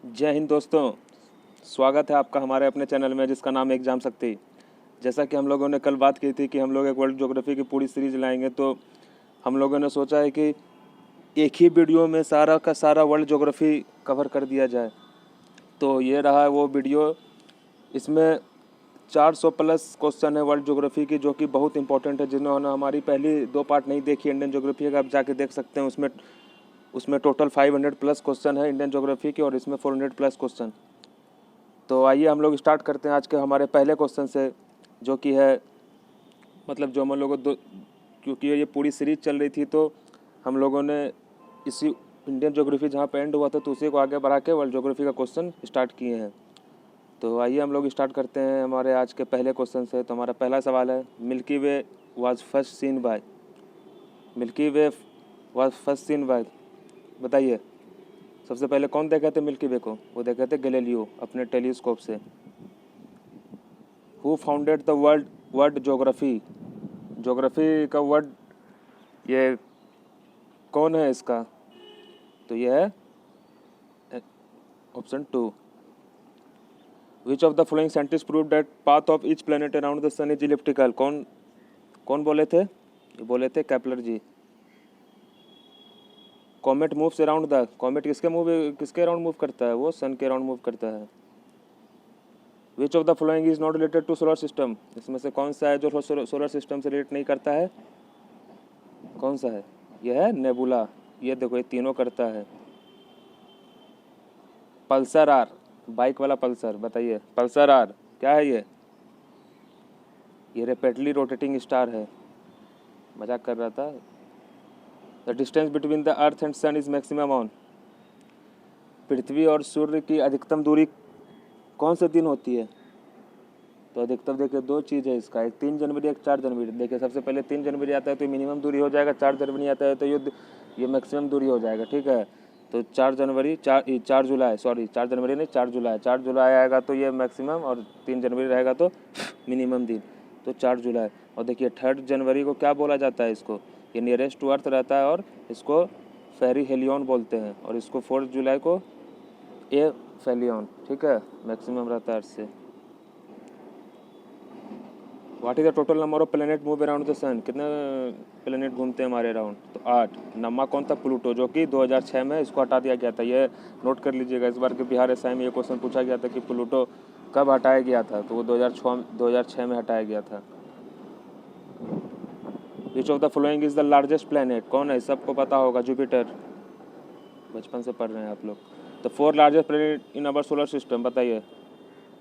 जय हिंद दोस्तों। स्वागत है आपका हमारे अपने चैनल में जिसका नाम है एग्जाम शक्ति। जैसा कि हम लोगों ने कल बात की थी कि हम लोग एक वर्ल्ड ज्योग्राफी की पूरी सीरीज लाएंगे, तो हम लोगों ने सोचा है कि एक ही वीडियो में सारा का सारा वर्ल्ड ज्योग्राफी कवर कर दिया जाए। तो ये रहा वो वीडियो। इसमें 400 प्लस क्वेश्चन है वर्ल्ड ज्योग्राफी की, जो कि बहुत इंपॉर्टेंट है। जिन्होंने हमारी पहली 2 पार्ट नहीं देखी इंडियन ज्योग्राफी का, आप जाके देख सकते हैं। उसमें टोटल 500 प्लस क्वेश्चन है इंडियन ज्योग्राफी के, और इसमें 400 प्लस क्वेश्चन। तो आइए हम लोग स्टार्ट करते हैं आज के हमारे पहले क्वेश्चन से, जो कि है मतलब जो हम लोगों दो, क्योंकि ये पूरी सीरीज चल रही थी तो हम लोगों ने इसी इंडियन ज्योग्राफी जहाँ पे एंड हुआ था तो उसी को आगे बढ़ा के वर्ल्ड ज्योग्राफी का क्वेश्चन स्टार्ट किए हैं। तो आइए हम लोग स्टार्ट करते हैं हमारे आज के पहले क्वेश्चन से। तो हमारा पहला सवाल है, Milky Way was first seen by. Milky Way was first seen by, बताइए सबसे पहले कौन देखे थे मिल्की वे को? वो देखे थे गैलीलियो अपने टेलीस्कोप से। Who founded the world geography? Geography का वर्ड ये कौन है इसका? तो ये है option 2। Which of the following scientist prove that path of each planet around the sun is elliptical? कौन कौन बोले थे? ये बोले थे Kepler ji. Comet moves around the, comet किसके अराउंड मूव करता है? वो सन के अराउंड मूव करता है। Which of the following is not related to solar system? इसमें से कौन सा है जो सोलर सिस्टम से रिलेट नहीं करता है? कौन सा है? यह है नेबुला। ये देखो, ये तीनों करता है। पल्सर आर, बाइक वाला पल्सर, बताइए पल्सर आर क्या है? ये रैपिडली रोटेटिंग स्टार है। मजाक कर रहा था। The distance between the earth and sun is maximum on. पृथ्वी और सूर्य की अधिकतम दूरी कौन से दिन होती है? तो अधिकतम देखिए 2 चीज़ है इसका, एक 3 जनवरी, एक 4 जनवरी। देखिए सबसे पहले 3 जनवरी आता है तो मिनिमम दूरी हो जाएगा, 4 जनवरी आता है तो ये मैक्सिमम दूरी हो जाएगा, ठीक है। तो 4 जनवरी, 4 जुलाई, सॉरी 4 जनवरी नहीं 4 जुलाई, 4 जुलाई आएगा तो ये मैक्सिमम, और 3 जनवरी रहेगा तो मिनिमम दिन, तो 4 जुलाई। और देखिए 3 जनवरी को क्या बोला जाता है इसको? ये नियरेस्ट टू अर्थ रहता है और इसको फेरी हेलियन बोलते हैं, और इसको 4 जुलाई को ए फेलियन, ठीक है, मैक्सिमम रहता है अर्थ से। What is the total number of planet move around the sun? कितने प्लेनेट घूमते हैं हमारे अराउंड? तो 8। नम्मा कौन था? प्लूटो, जो कि 2006 में इसको हटा दिया गया था। ये नोट कर लीजिएगा, इस बार के बिहार एसआई में ये क्वेश्चन पूछा गया था कि प्लूटो कब हटाया गया था, तो वो 2006 में हटाया गया था। Which of the following is the largest planet? कौन है? सबको पता होगा, जुपिटर, बचपन से पढ़ रहे हैं आप लोग। The 4 largest planet in our solar system, बताइए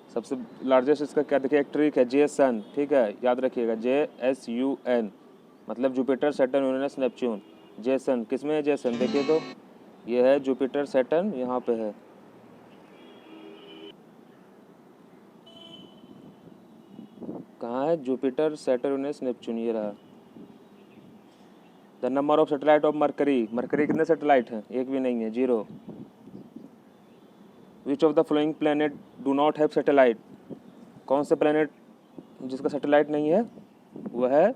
सबसे लार्जेस्ट इसका क्या? देखिए एक ट्रिक है, जे सन, ठीक है, याद रखिएगा, JSUN, मतलब जुपिटर, सैटर्न, यूरेनस, नेपच्यून। जे सन किस में है? जे सन देखिए तो ये है जुपिटर, सैटर्न यहाँ पे है। कहाँ है? जुपिटर, सैटर्न, यूरेनस, नेपच्यून, ये रहा। The number of satellite of Mercury? Mercury कितने सैटेलाइट हैं? एक भी नहीं है, 0। Which of the following planet do not have satellite? कौन से प्लेनेट जिसका सैटेलाइट नहीं है? वह है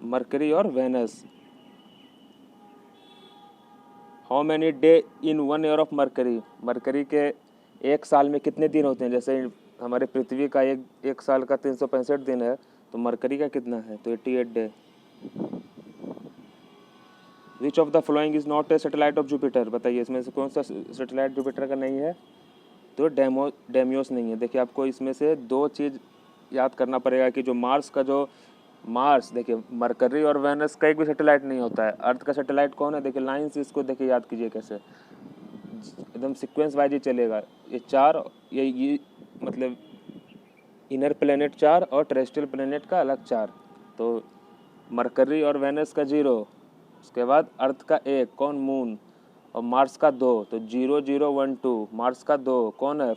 मरकरी और Venus. How many day in 1 year of Mercury? Mercury के एक साल में कितने दिन होते हैं? जैसे हमारे पृथ्वी का एक साल का 365 दिन है, तो मरकरी का कितना है? तो 88 day. Which of the following is not A satellite of Jupiter? बताइए इसमें से कौन सा सैटेलाइट जुपिटर का नहीं है? तो डेमियोस नहीं है। देखिए आपको इसमें से 2 चीज़ याद करना पड़ेगा कि जो मार्स, देखिए मरकरी और वेनस का एक भी सैटेलाइट नहीं होता है। अर्थ का सैटेलाइट कौन है? देखिए लाइन से इसको देखिए याद कीजिए कैसे, एकदम सीक्वेंस वाइज ही चलेगा। ये 4, ये मतलब इनर प्लेनेट 4 और टेरेस्ट्रियल प्लेनेट का अलग 4। तो मरकरी और वेनस का 0, उसके बाद अर्थ का 1, कौन? मून, और मार्स का 2, तो 0 0 1 2। मार्स का 2 कौन है?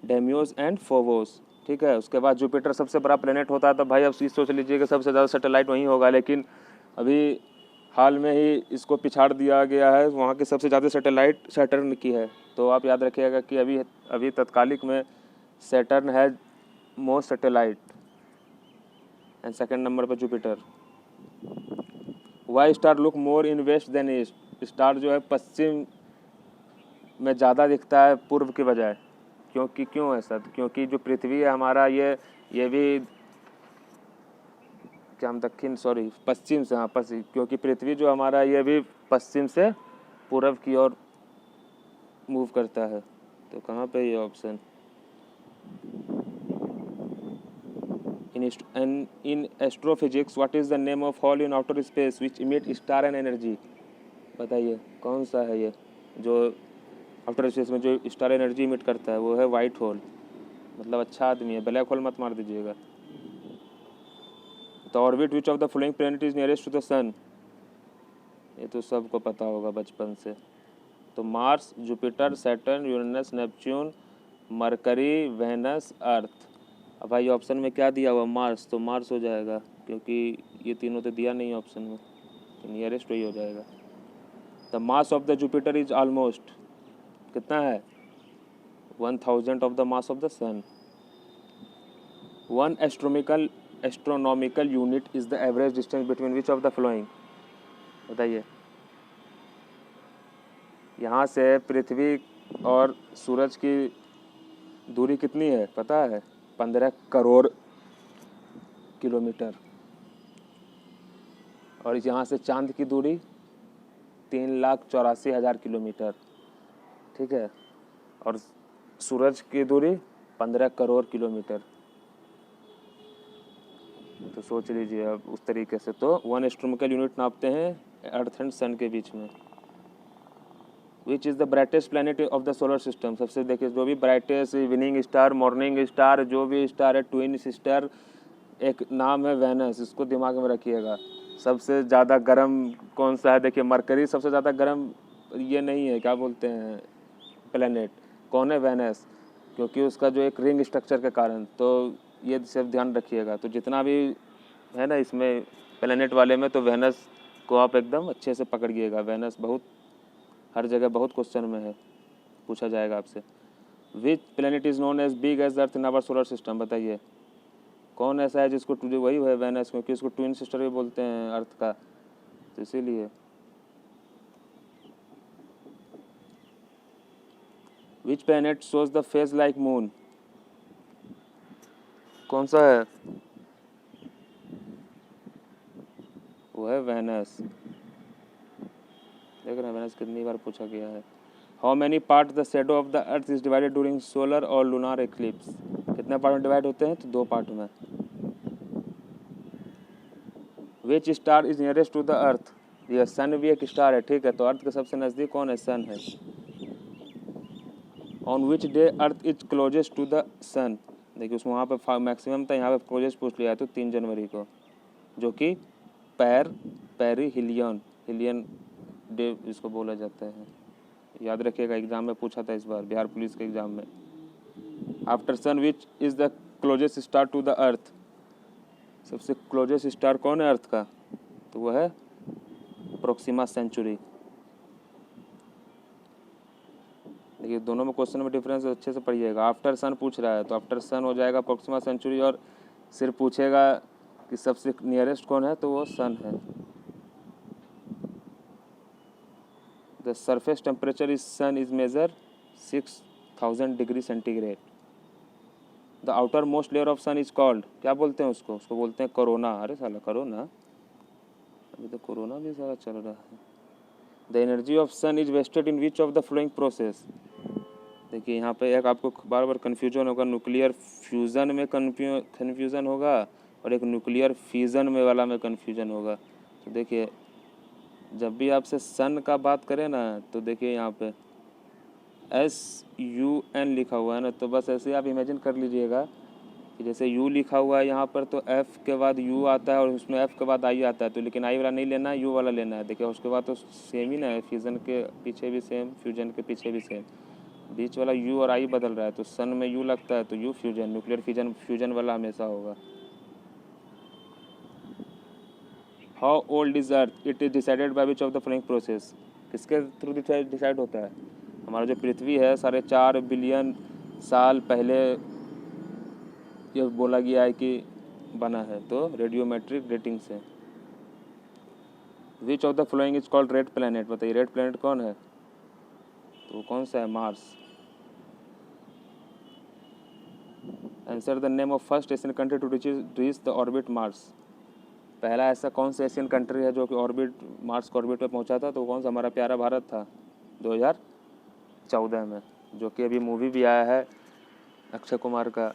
डेमियोस एंड फोवोस, ठीक है। उसके बाद जुपिटर सबसे बड़ा प्लेनेट होता है, तो भाई अब सोच लीजिए कि सबसे ज़्यादा सैटेलाइट वहीं होगा, लेकिन अभी हाल में ही इसको पिछाड़ दिया गया है। वहाँ की सबसे ज़्यादा सैटेलाइट सैटर्न की है। तो आप याद रखिएगा कि अभी तत्कालिक में सैटर्न है most satellite, and second number पर Jupiter. Why star look more in west than east? Star जो है पश्चिम में ज़्यादा दिखता है पूर्व के बजाय, क्योंकि क्यों ऐसा? तो क्योंकि जो पृथ्वी है हमारा ये भी क्या हम दक्षिण सॉरी पश्चिम से, हाँ पश्चिम, क्योंकि पृथ्वी जो हमारा ये भी पश्चिम से पूर्व की ओर मूव करता है। तो कहाँ पे ये option? In astrophysics what is the name of hall in outer space which emit star and energy? बताइए कौन सा है ये जो आउटर स्पेस में जो स्टार एनर्जी इमिट करता है? वो है वाइट होल। मतलब अच्छा आदमी है, ब्लैक होल मत मार दीजिएगा। The orbit which of the following planet is nearest to the sun? ये तो सबको पता होगा बचपन से। तो Mars, Jupiter, Saturn, Uranus, Neptune, Mercury, Venus, earth. अब भाई ऑप्शन में क्या दिया हुआ? मार्स, तो मार्स हो जाएगा, क्योंकि ये तीनों तो दिया नहीं ऑप्शन में, तो नियरेस्ट वही हो जाएगा। The mass of the Jupiter is almost कितना है? 1000 of the mass of the sun. One astronomical unit is the average distance between which of the following? बताइए। यहाँ से पृथ्वी और सूरज की दूरी कितनी है पता है? 15 करोड़ किलोमीटर। और यहाँ से चांद की दूरी 3,84,000 किलोमीटर, ठीक है। और सूरज की दूरी 15 करोड़ किलोमीटर। तो सोच लीजिए अब उस तरीके से। तो 1 एस्ट्रोनॉमिकल यूनिट नापते हैं अर्थ एंड सन के बीच में। विच is the brightest planet of the solar system? सबसे देखिए जो भी brightest, evening star, morning star, जो भी स्टार है, ट्विन सिस्टर, एक नाम है वेनस, इसको दिमाग में रखिएगा। सबसे ज़्यादा गर्म कौन सा है? देखिए मरकरी सबसे ज़्यादा गर्म ये नहीं है, क्या बोलते हैं, प्लैनेट। कौन है? वेनस, क्योंकि उसका जो एक रिंग स्ट्रक्चर के कारण। तो ये सब ध्यान रखिएगा। तो जितना भी है ना इसमें प्लैनेट वाले में, तो वेनस को आप एकदम अच्छे से पकड़िएगा। वेनस बहुत हर जगह बहुत क्वेश्चन में है, पूछा जाएगा आपसे। Which planet is known as big as earth in our solar system? बताइए कौन ऐसा है जिसको वही है वेनस, क्योंकि उसको ट्विन सिस्टर भी बोलते हैं अर्थ का, तो इसीलिए। Which planet shows the face like moon? कौन सा है? वो है वेनस। देख रहे हैं वेनस कितनी बार पूछा गया है। How many part the shadow of the earth is divided during solar और लूनार एक्लिप्स? कितने पार्ट में डिवाइड होते हैं? तो 2 पार्ट में। Which star is nearest to the earth? ये सन भी एक स्टार है, ठीक है। तो अर्थ के सबसे नज़दीक कौन है? सन है। On which day earth is closest to the sun? देखिए उसमें वहाँ पे मैक्सिमम था, यहाँ पे क्लोजेस्ट पूछ लिया है, तो 3 जनवरी को, जो कि हिलियन डे इसको बोला जाता है। याद रखिएगा, एग्जाम में पूछा था इस बार, बिहार पुलिस के एग्जाम में। After sun which is the closest star to the earth? सबसे क्लोजेस्ट स्टार कौन है अर्थ का? तो वह है प्रोक्सिमा सेंचुरी। देखिए दोनों में क्वेश्चन में डिफरेंस अच्छे से पढ़िएगा। आफ्टर सन पूछ रहा है, तो आफ्टर सन हो जाएगा प्रोक्सिमा सेंचुरी, और सिर्फ पूछेगा कि सबसे नियरेस्ट कौन है, तो वो सन है। The surface temperature is sun is measure 6000 degree centigrade. The outermost layer of sun is called, क्या बोलते हैं उसको? उसको बोलते हैं कोरोना। अरे साला कोरोना, अभी तो कोरोना भी सारा चल रहा है। The energy of sun is wasted in which of the following process? देखिए यहाँ पे एक आपको बार बार कन्फ्यूजन होगा, न्यूक्लियर फ्यूज़न में कन्फ्यूज़न होगा, और एक न्यूक्लियर फिजन में वाला में कन्फ्यूजन होगा। तो देखिए जब भी आपसे सन का बात करें ना, तो देखिए यहाँ पे SUN लिखा हुआ है ना, तो बस ऐसे आप इमेजिन कर लीजिएगा कि जैसे U लिखा हुआ है यहाँ पर, तो F के बाद U आता है, और उसमें F के बाद I आता है। तो लेकिन I वाला नहीं लेना है, U वाला लेना है। देखिए उसके बाद तो सेम ही ना है, फ्यूज़न के पीछे भी सेम, फ्यूजन के पीछे भी सेम, बीच वाला U और I बदल रहा है। तो सन में U लगता है, तो U फ्यूजन, न्यूक्लियर फ्यूजन वाला हमेशा होगा। How old is earth? It is decided by which of the following process? किसके थ्रू डिसाइड होता है? हमारा जो पृथ्वी है 4.5 बिलियन साल पहले ये बोला गया है कि बना है, तो रेडियोमेट्रिक डेटिंग से। Which of the following is called red planet? बताइए रेड प्लैनेट कौन है? तो वो कौन सा है? Mars. Answer the name of first Asian country to reach the orbit Mars. पहला ऐसा कौन सा एशियन कंट्री है जो कि मार्स को ऑर्बिट पे पहुंचा था? तो कौन सा? हमारा प्यारा भारत था 2014 में, जो कि अभी मूवी भी आया है अक्षय कुमार का।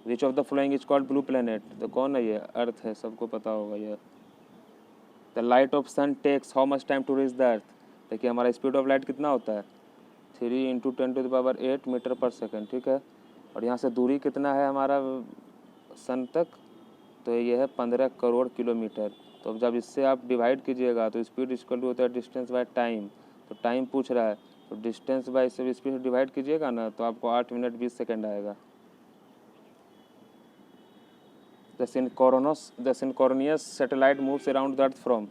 Which of the following is called blue planet? तो कौन है ये? अर्थ है, सबको पता होगा ये। The light of sun takes how much time to reach the earth? देखिए हमारा स्पीड ऑफ लाइट कितना होता है? 3 × 10⁻⁸ मीटर पर सेकेंड, ठीक है। और यहाँ से दूरी कितना है हमारा सन तक? तो ये है 15 करोड़ किलोमीटर। तो अब जब इससे आप डिवाइड कीजिएगा तो स्पीड इक्वल टू होता है डिस्टेंस बाय टाइम। तो टाइम पूछ रहा है, तो डिस्टेंस बाय से स्पीड डिवाइड कीजिएगा ना, तो आपको 8 मिनट 20 सेकेंड आएगा। The synchronous satellite moves around the earth from?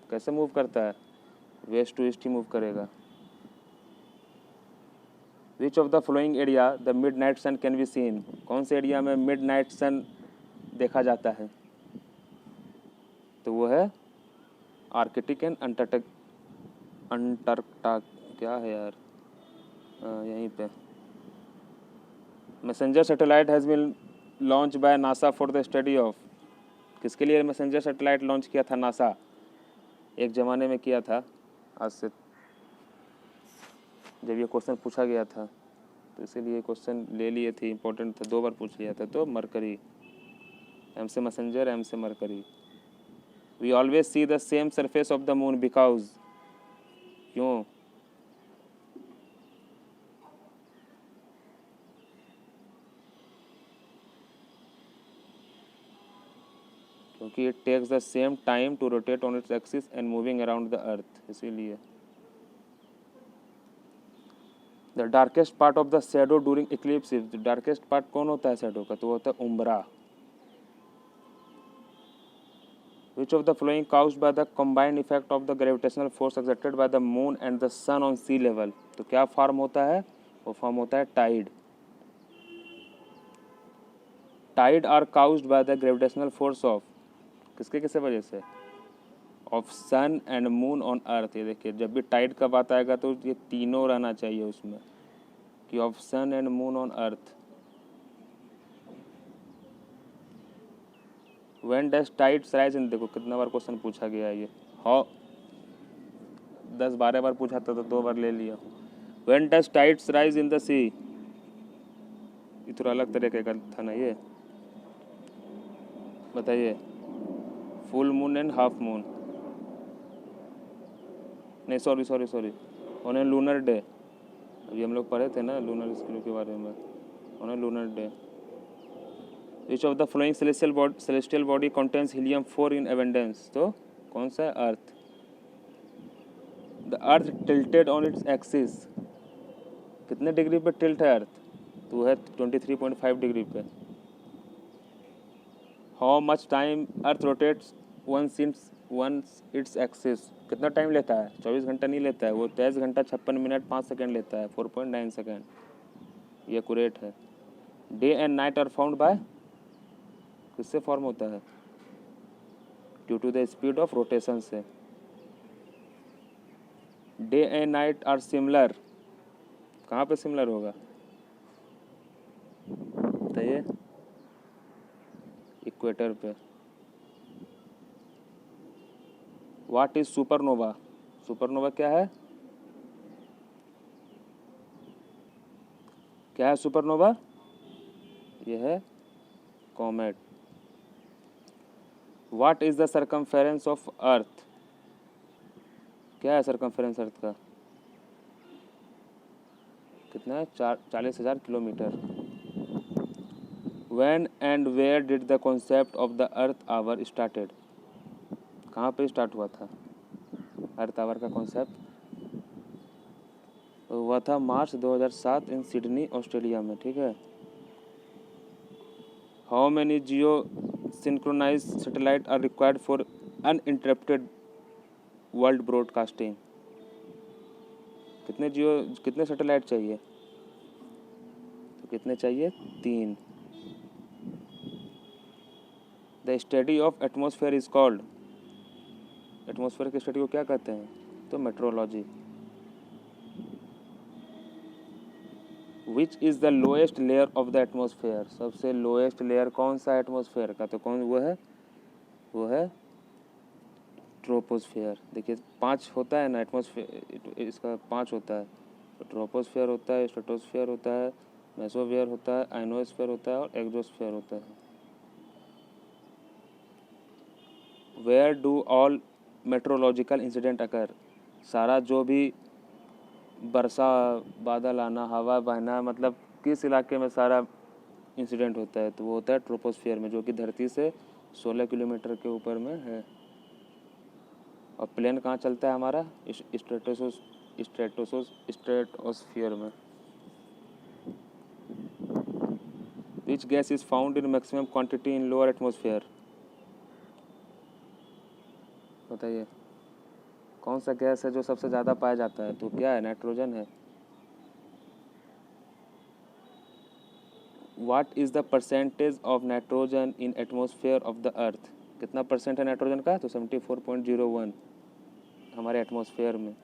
कैसे मूव करता है? वेस्ट टू ईस्ट ही मूव करेगा। Which of the flowing area the midnight sun can be seen? कौन से एरिया में मिड नाइट सन देखा जाता है? तो वो है आर्कटिक एंड अंटार्कटा। क्या है यार, यहीं पे। Messenger satellite has been launch by NASA for the study of? किसके लिए मैसेंजर सैटेलाइट लॉन्च किया था नासा? एक ज़माने में किया था, आज से जब ये क्वेश्चन पूछा गया था तो इसीलिए क्वेश्चन ले लिए थे, इंपॉर्टेंट था, 2 बार पूछ लिया था। तो मरकरी, एम से मैसेंजर, एम से Mercury. We always see the same surface of the moon because? क्यों? क्योंकि it takes the same time to rotate on its axis and moving around the earth, इसीलिए। The darkest part of the shadow during eclipse? Darkest part कौन होता है shadow का? तो वो होता है उम्ब्रा। Which of the following caused by the combined effect of the gravitational force exerted by the moon and the sun on sea level? तो क्या फॉर्म होता है? वो फॉर्म होता है tide. Tide are caused by the gravitational force of? किसके किसके वजह से? Of sun and moon on earth. ये देखिए, जब भी टाइड का बात आएगा तो ये तीनों रहना चाहिए उसमें, कि of sun and moon on earth. When does tides rise in? देखो कितना बार क्वेश्चन पूछा गया है ये, हाउ 10-12 बार पूछा था तो 2 बार ले लिया। When does tides rise in the sea? ये थोड़ा अलग तरीके का था ना ये, बताइए। Full moon and half moon, नहीं sorry on a lunar day. अभी हम लोग पढ़े थे ना लूनर स्क्रू के बारे में, on a lunar day. Which of the following celestial body contains helium four in abundance? तो कौन सा है? Earth. The earth tilted on its axis? कितने डिग्री पे टिल्ट है अर्थ? तो है 23.5 डिग्री पे। How much time earth rotates once its axis? कितना टाइम लेता है? 24 घंटा नहीं लेता है वो, 23 घंटा 56 मिनट 5 सेकेंड लेता है, 4.9 सेकेंड। ये एक्यूरेट है। Day and night are found by? किससे फॉर्म होता है? Due to the speed of rotation से। Day and night are similar? कहाँ पे सिमिलर होगा बताइए? इक्वेटर पे। What is supernova? सुपरनोवा क्या है? क्या है सुपरनोवा? यह है comet. What is the circumference of earth? क्या है सर्कमफेरेंस अर्थ का? कितना है? 40,000 kilometre. When and where did the concept of the earth hour started? कहाँ पे स्टार्ट हुआ था अर्थ आवर का कॉन्सेप्ट? हुआ था मार्च 2007 इन सिडनी ऑस्ट्रेलिया में, ठीक है। How many geo synchronise satellite are required for uninterrupted world broadcasting? कितने सैटेलाइट चाहिए? तो कितने चाहिए? 3। The study of atmosphere is called? Atmosphere की स्टडी को क्या कहते हैं? तो meteorology. Which is the lowest layer of the atmosphere, सबसे लोएस्ट लेयर कौन सा एटमोसफेयर का, तो कौन वो है ट्रोपोस्फेयर। देखिए 5 होता है ना एटमोसफेयर, इसका 5 होता है। तो ट्रोपोस्फेयर होता है, स्ट्रेटोस्फेयर होता है, मेसोस्फेयर होता है, आइनोस्फेयर होता है और एक्सोस्फेयर होता है। Where do all meteorological incident occur, सारा जो भी वर्षा, बादल आना, हवा बहना, मतलब किस इलाके में सारा इंसिडेंट होता है, तो वो होता है ट्रोपोस्फेयर में, जो कि धरती से 16 किलोमीटर के ऊपर में है। और प्लेन कहाँ चलता है हमारा, स्ट्रेटोस्फियर में। Which gas is found in maximum quantity in lower atmosphere, बताइए कौन सा गैस है जो सबसे ज़्यादा पाया जाता है, तो क्या है, नाइट्रोजन है। What is the percentage of nitrogen in atmosphere of the अर्थ, कितना परसेंट है नाइट्रोजन का, तो 74.01 हमारे एटमोसफेयर में।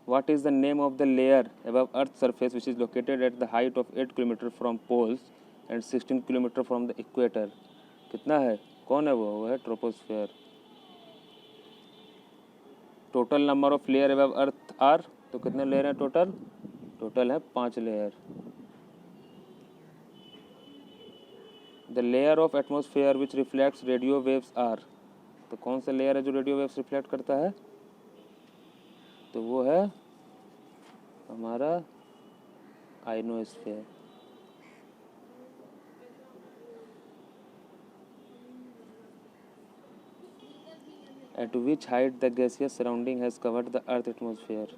What is the name of the layer above Earth's surface which is located at the height of 8 km from poles and 16 km from the equator, कितना है, कौन है वो है troposphere. Total number of layer above earth are, तो कितने layer हैं total है 5 layer. The layer of atmosphere which reflects radio waves are, तो कौन सा लेयर है जो रेडियो वेव्स रिफ्लेक्ट करता है, तो वो है हमारा ionosphere. At which height the gaseous surrounding has covered the earth atmosphere,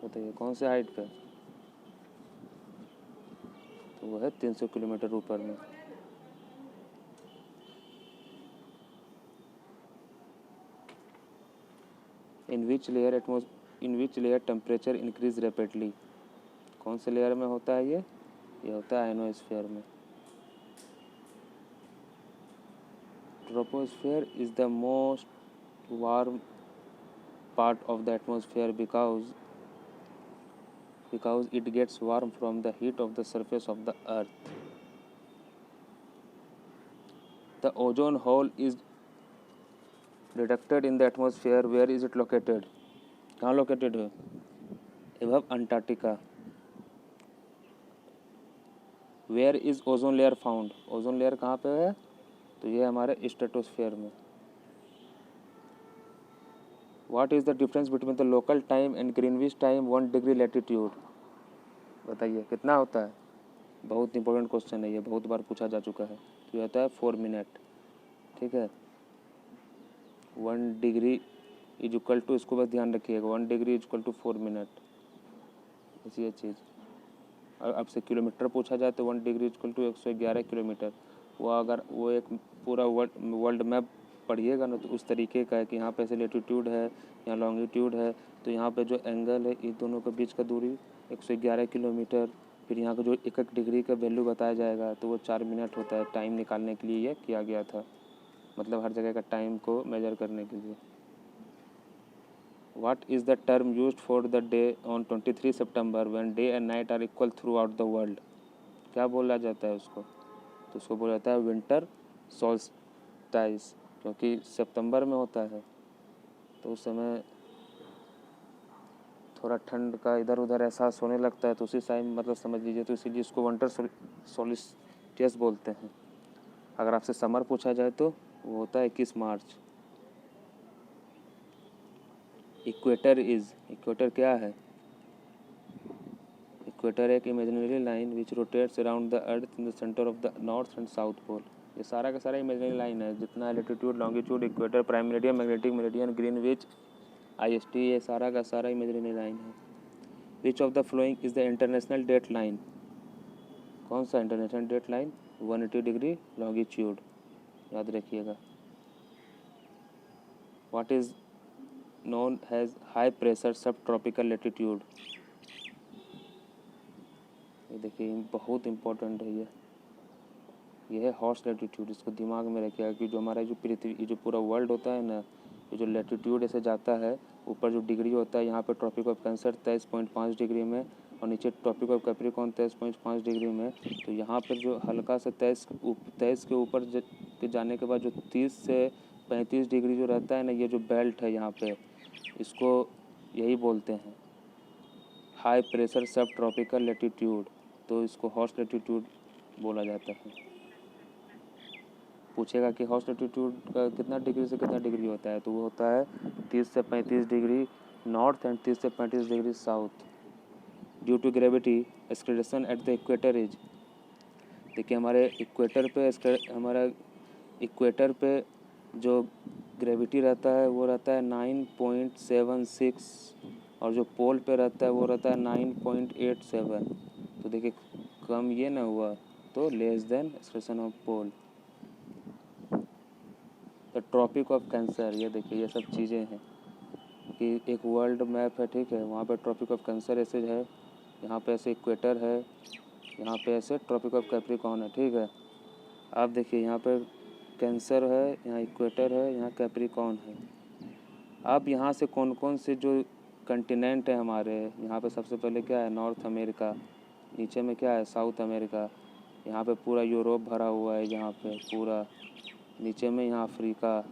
बताइए कौन से हाइट पे, तो वो है 300 किलोमीटर ऊपर में। In which layer temperature increase rapidly, कौन से लेयर में होता है ये होता है आइनोस्फेयर में। Troposphere is the most warm part of the atmosphere because it gets warm from the heat of the surface of the earth. The ozone hole is detected in the atmosphere. Where is it located, कहाँ located है, above Antarctica. Where is ozone layer found, ozone layer कहाँ पे है, तो ये हमारे stratosphere में। What is the difference between the local time and Greenwich time 1 degree latitude, बताइए कितना होता है, बहुत इंपॉर्टेंट क्वेश्चन है ये, बहुत बार पूछा जा चुका है। तो ये होता है 4 मिनट, ठीक है। 1 डिग्री इज इक्वल टू, इसको बस ध्यान रखिएगा, 1 degree is equal to 4 minute, ऐसी ये चीज़। और आपसे किलोमीटर पूछा जाए तो 1 degree is equal to 111 kilometre. वो अगर वो एक पूरा वर्ल्ड मैप पढ़िएगा ना, तो उस तरीके का है कि यहाँ पे ऐसे लेटीट्यूड है, यहाँ लॉन्गिट्यूड है, तो यहाँ पे जो एंगल है इन दोनों के बीच का दूरी 111 किलोमीटर, फिर यहाँ का जो एक डिग्री का वैल्यू बताया जाएगा तो वो 4 मिनट होता है। टाइम निकालने के लिए ये किया गया था, मतलब हर जगह का टाइम को मेजर करने के लिए। What is the term used for the day on 23 September when day and night are equal throughout the world, क्या बोला जाता है उसको, तो उसको बोला जाता है विंटर सोल्स्टाइस, क्योंकि सितंबर में होता है तो उस समय थोड़ा ठंड का इधर उधर एहसास होने लगता है, तो उसी टाइम मतलब समझ लीजिए, तो इसीलिए इसको विंटर सोल्स्टिस बोलते हैं। अगर आपसे समर पूछा जाए तो वो होता है 21 मार्च। इक्वेटर क्या है, इक्वेटर एक imaginary line which rotates around the earth in the centre of the north and south pole. ये सारा का सारा इमेजिनरी लाइन है, जितना latitude longitude equator prime meridian magnetic meridian Greenwich IST, ये सारा का सारा इमेजिनरी लाइन है। Which of the flowing is the international date line, कौन सा international date line, 180 degree longitude, याद रखिएगा। What is known as high pressure subtropical latitude, ये देखिए बहुत इम्पोर्टेंट है ये। ये है हॉर्स लैटिट्यूड। इसको दिमाग में रखिएगा कि जो हमारा जो पृथ्वी, ये जो पूरा वर्ल्ड होता है ना, ये जो लैटिट्यूड ऐसे जाता है ऊपर जो डिग्री होता है, यहाँ पे ट्रॉपिक ऑफ कैंसर 23.5 डिग्री में और नीचे ट्रॉपिक ऑफ कैप्रिकॉर्न 23.5 डिग्री में। तो यहाँ पर जो हल्का से 23 के ऊपर जाने के बाद जो 30 से 35 डिग्री जो रहता है ना, ये जो बेल्ट है यहाँ पे, इसको यही बोलते हैं हाई प्रेशर सब ट्रॉपिकल लैटिट्यूड। तो इसको हॉर्स लैटिट्यूड बोला जाता है। पूछेगा कि हॉर्स लैटिट्यूड का कितना डिग्री से कितना डिग्री होता है, तो वो होता है 30 से 35 डिग्री नॉर्थ एंड 30 से 35 degree south. Due to gravity excretion at the equator is, देखिए हमारे इक्वेटर पे जो ग्रेविटी रहता है वो रहता है 9.76 और जो पोल पे रहता है वो रहता है 9.87। तो देखिए कम ये ना हुआ, तो less than expression of pole. The tropic of Cancer, ये देखिए ये सब चीज़ें हैं कि एक वर्ल्ड मैप है, ठीक है, वहाँ पे ट्रॉपिक ऑफ कैंसर ऐसे है, यहाँ पे ऐसे इक्वेटर है, यहाँ पे ऐसे ट्रॉपिक ऑफ कैप्रिकॉर्न है, ठीक है। आप देखिए यहाँ पे कैंसर है, यहाँ इक्वेटर है, यहाँ कैप्रिकॉर्न है। अब यहाँ से कौन कौन से जो कंटिनेंट है हमारे, यहाँ पे सबसे पहले क्या है, नॉर्थ अमेरिका, नीचे में क्या है, साउथ अमेरिका, यहाँ पे पूरा यूरोप भरा हुआ है, यहाँ पे पूरा नीचे में यहाँ अफ्रीका,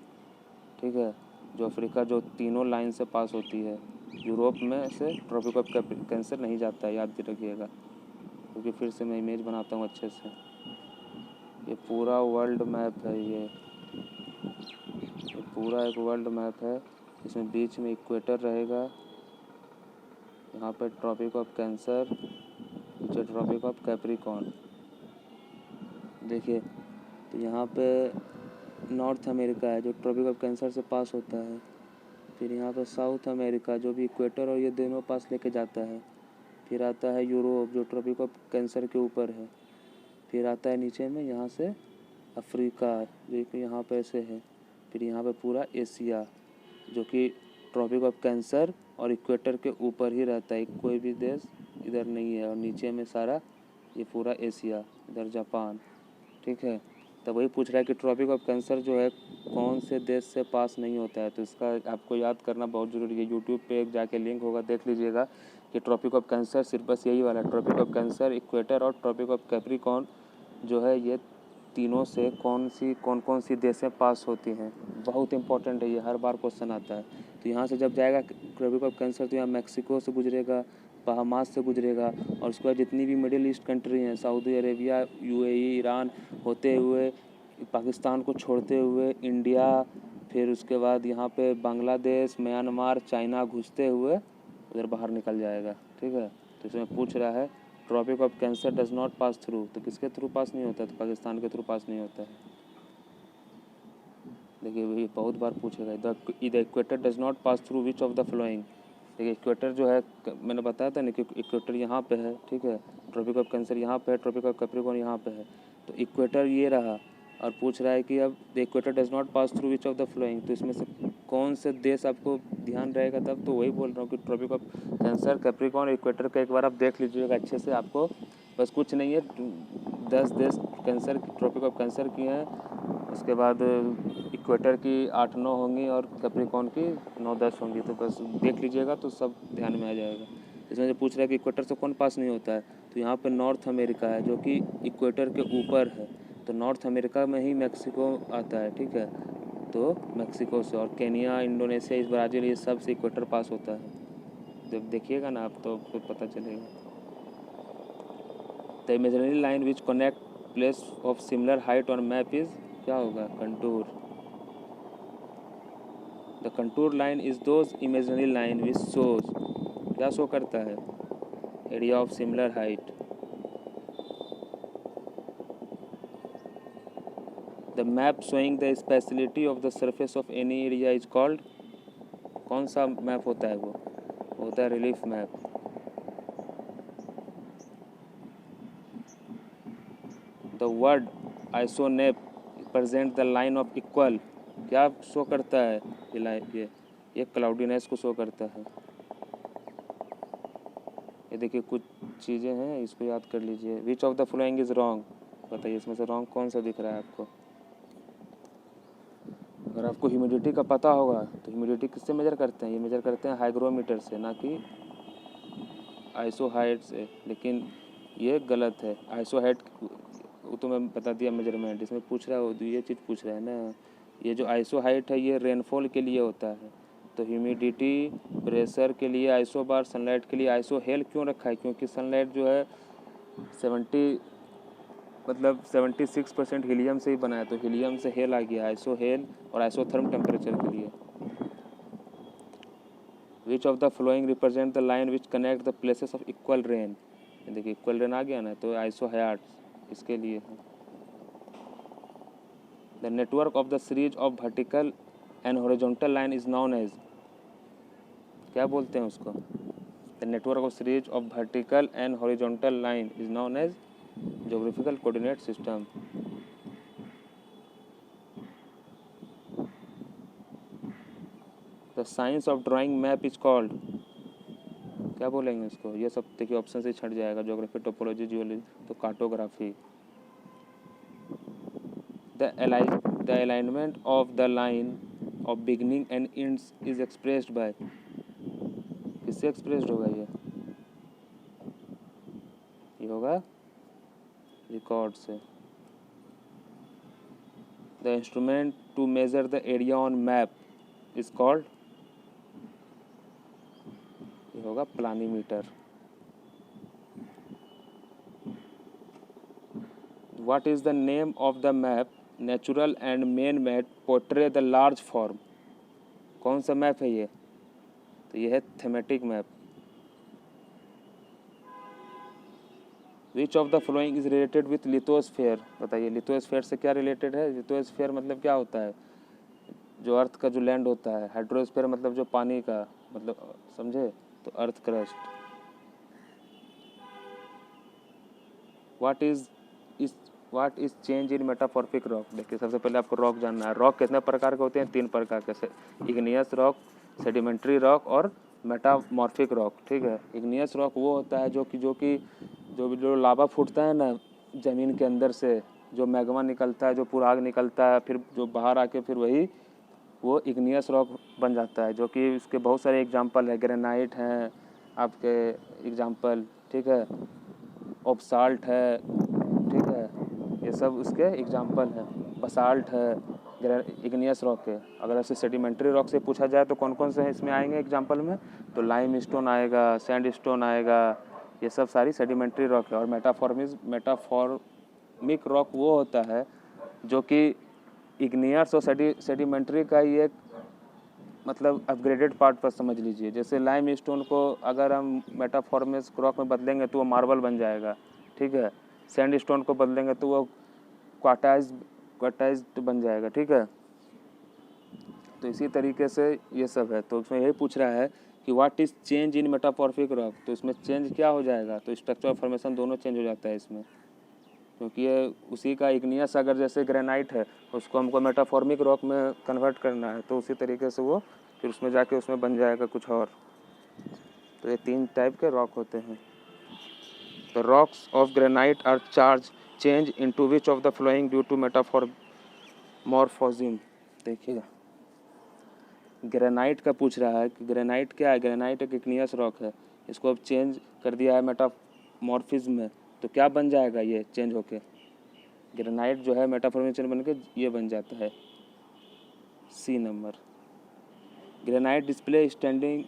ठीक है, जो अफ्रीका जो तीनों लाइन से पास होती है। यूरोप में से ट्रॉपिक ऑफ कैंसर नहीं जाता है, याद रखिएगा, क्योंकि फिर से मैं इमेज बनाता हूँ अच्छे से। ये पूरा वर्ल्ड मैप है, ये पूरा एक वर्ल्ड मैप है, इसमें बीच में इक्वेटर रहेगा, यहाँ पे ट्रॉपिक ऑफ कैंसर, नीचे ट्रॉपिक ऑफ कैप्रिकॉर्न। देखिए तो यहाँ पे नॉर्थ अमेरिका है जो ट्रॉपिक ऑफ कैंसर से पास होता है, फिर यहाँ पे साउथ अमेरिका जो भी इक्वेटर और ये दोनों पास लेके जाता है, फिर आता है यूरोप जो ट्रॉपिक ऑफ कैंसर के ऊपर है, फिर आता है नीचे में यहाँ से अफ्रीका जो कि यहाँ पे ऐसे है, फिर यहाँ पे पूरा एशिया जो कि ट्रॉपिक ऑफ कैंसर और इक्वेटर के ऊपर ही रहता है, कोई भी देश इधर नहीं है, और नीचे में सारा ये पूरा एशिया, इधर जापान, ठीक है। तो वही पूछ रहा है कि ट्रॉपिक ऑफ कैंसर जो है कौन से देश से पास नहीं होता है, तो इसका आपको याद करना बहुत ज़रूरी है। यूट्यूब पे एक जाके लिंक होगा, देख लीजिएगा कि ट्रॉपिक ऑफ कैंसर सिर्फ बस यही वाला, ट्रॉपिक ऑफ कैंसर, इक्वेटर और ट्रॉपिक ऑफ कैप्रिकॉर्न जो है, ये तीनों से कौन कौन सी देशें पास होती हैं। बहुत इंपॉर्टेंट है ये, हर बार क्वेश्चन आता है। तो यहाँ से जब जाएगा ट्रॉपिक ऑफ कैंसर तो यहाँ मैक्सिको से गुजरेगा, बहामास से गुजरेगा, और उसके बाद जितनी भी मिडिल ईस्ट कंट्री हैं, सऊदी अरेबिया, यूएई, ईरान होते हुए, पाकिस्तान को छोड़ते हुए इंडिया, फिर उसके बाद यहाँ पे बांग्लादेश, म्यांमार, चाइना घुसते हुए उधर बाहर निकल जाएगा, ठीक है। तो इसमें पूछ रहा है Tropic of Cancer does not pass through, तो किसके थ्रू पास नहीं होता है, तो पाकिस्तान के थ्रू पास नहीं होता है। देखिए ये बहुत बार पूछेगा, the equator does not pass through which of the flowing. देखिए इक्वेटर जो है, मैंने बताया था ना कि इक्वेटर यहाँ पे है, ठीक है, ट्रॉपिक ऑफ कैंसर यहाँ पे है, ट्रॉपिक ऑफ कैप्रिकॉर्न यहाँ पे है, तो इक्वेटर ये रहा, और पूछ रहा है कि अब the equator does not pass through which of the flowing, तो इसमें से कौन से देश आपको ध्यान रहेगा, तब तो वही बोल रहा हूँ कि Tropic of Cancer, Capricorn, equator का एक बार आप देख लीजिएगा अच्छे से। आपको बस कुछ नहीं है, 10 देश कैंसर ट्रॉपिक ऑफ कैंसर की हैं, उसके बाद इक्वेटर की 8-9 होंगी और कैप्रिकॉर्न की 9-10 होंगी, तो बस देख लीजिएगा तो सब ध्यान में आ जाएगा। इसमें जो पूछ रहा है कि इक्वेटर से कौन पास नहीं होता है, तो यहाँ पे नॉर्थ अमेरिका है जो कि इक्वेटर के ऊपर है, तो नॉर्थ अमेरिका में ही मैक्सिको आता है, ठीक है, तो मैक्सिको से, और केनिया, इंडोनेशिया, इस ब्राज़ील, ये सब से इक्वेटर पास होता है। जब देखिएगा ना आप तो आपको पता चलेगा। The imaginary line which connect place of similar height on map is, क्या होगा, contour. The contour line is those imaginary line which shows, क्या शो करता है, area of similar height. The map showing the speciality of the surface of any area is called, कौन सा map होता है, वो होता है relief map. The word isonep present the line of equal, क्या शो करता है, ये लाइन, ये क्लाउडीनेस को शो करता है। ये देखिए कुछ चीज़ें हैं, इसको याद कर लीजिए। Which of the following is wrong, बताइए इसमें से रॉन्ग कौन सा दिख रहा है आपको। अगर आपको ह्यूमिडिटी का पता होगा तो ह्यूमिडिटी किससे मेजर करते हैं, ये मेजर करते हैं हाइग्रोमीटर से, ना कि आइसो हाइट से। लेकिन ये गलत है। आइसो हाइट वो तो मैं बता दिया मेजरमेंट, इसमें पूछ रहा है वो ये चीज़ पूछ रहा है ना। ये जो आइसो हाइट है ये रेनफॉल के लिए होता है। तो ह्यूमिडिटी प्रेशर के लिए आइसो बार, सनलाइट के लिए आइसो हेल क्यों रखा है, क्योंकि सनलाइट जो है 76% हीलियम से ही बना है, तो हीलियम से हेल आ गया, आइसो हेल और आइसोथर्म टेम्परेचर के लिए। Which of the following represent the line which connect the places of equal rain. देखिए इक्वल रेन आ गया ना, तो आइसो हाइट इसके लिए है। The network of the series of vertical and horizontal line is known as, क्या बोलते हैं उसको। The network of series of vertical and horizontal line is known as geographical coordinate system. The science of drawing map is called, क्या बोलेंगे इसको। ये सब देखिए ऑप्शन से छट जाएगा, ज्योग्राफी, टोपोलॉजी, जियोलॉजी, तो cartography. The alignment of the line of beginning and ends is expressed by, किससे एक्सप्रेस्ड होगा ये होगा रिकॉर्ड से। The instrument to measure the area on map is called, ये होगा planimeter. What is the name of the map natural and main map portray the large form, कौन सा map है ये, तो ये है thematic map. Which of the following is related with lithosphere, बताइए लिथोस्फीयर से क्या रिलेटेड है। लिथोस्फीयर मतलब क्या होता है, जो अर्थ का जो लैंड होता है। हाइड्रोस्फीयर मतलब जो पानी का, मतलब समझे, तो earth crust. What is change in metamorphic rock. देखिए सबसे पहले आपको रॉक जानना है। रॉक कितने प्रकार के होते हैं, 3 प्रकार के, इग्नियस रॉक, सेडिमेंट्री रॉक और मेटामॉर्फिक रॉक। ठीक है, इग्नियस रॉक वो होता है जो लावा फूटता है ना ज़मीन के अंदर से, जो मैग्मा निकलता है, जो पुराग निकलता है, फिर जो बाहर आके फिर वही वो इग्नियस रॉक बन जाता है। जो कि उसके बहुत सारे एग्जांपल है, ग्रेनाइट हैं आपके एग्जांपल, ठीक है, ऑब्साल्ट है, ठीक है, ये सब उसके एग्जांपल हैं। बसाल्ट है इग्नियस रॉक के। अगर ऐसे सेडिमेंट्री रॉक से पूछा जाए तो कौन कौन से हैं इसमें आएंगे एग्जांपल में, तो लाइम स्टोन आएगा, सैंड स्टोन आएगा, ये सब सारी सेडिमेंट्री रॉक है। और मेटाफॉर्मिक रॉक वो होता है जो कि इग्नियस और सेडिमेंट्री का ही एक मतलब अपग्रेडेड पार्ट पर समझ लीजिए। जैसे लाइम स्टोन को अगर हम मेटाफॉर्मिक रॉक में बदलेंगे तो वो मार्बल बन जाएगा, ठीक है। सैंड स्टोन को बदलेंगे तो वो क्वार्टाइज्ड बन जाएगा, ठीक है। तो इसी तरीके से ये सब है। तो उसमें यही पूछ रहा है कि what is change in metamorphic rock, तो इसमें चेंज क्या हो जाएगा, तो स्ट्रक्चर और फॉर्मेशन दोनों चेंज हो जाता है इसमें, क्योंकि ये उसी का इग्नियस अगर जैसे ग्रेनाइट है उसको हमको मेटाफॉर्मिक रॉक में कन्वर्ट करना है, तो उसी तरीके से वो फिर उसमें जाके उसमें बन जाएगा कुछ और। तो ये 3 टाइप के रॉक होते हैं। The rocks of granite are charge change into which of the following due to metamorphosis. देखिए ग्रेनाइट का पूछ रहा है कि ग्रेनाइट क्या है। ग्रेनाइट एक इग्नियस रॉक है, इसको अब चेंज कर दिया है मेटामॉर्फिज्म में, तो क्या बन जाएगा ये चेंज होके। ग्रेनाइट जो है मेटाफॉर्मेशन बन के ये बन जाता है C number. Granite display standing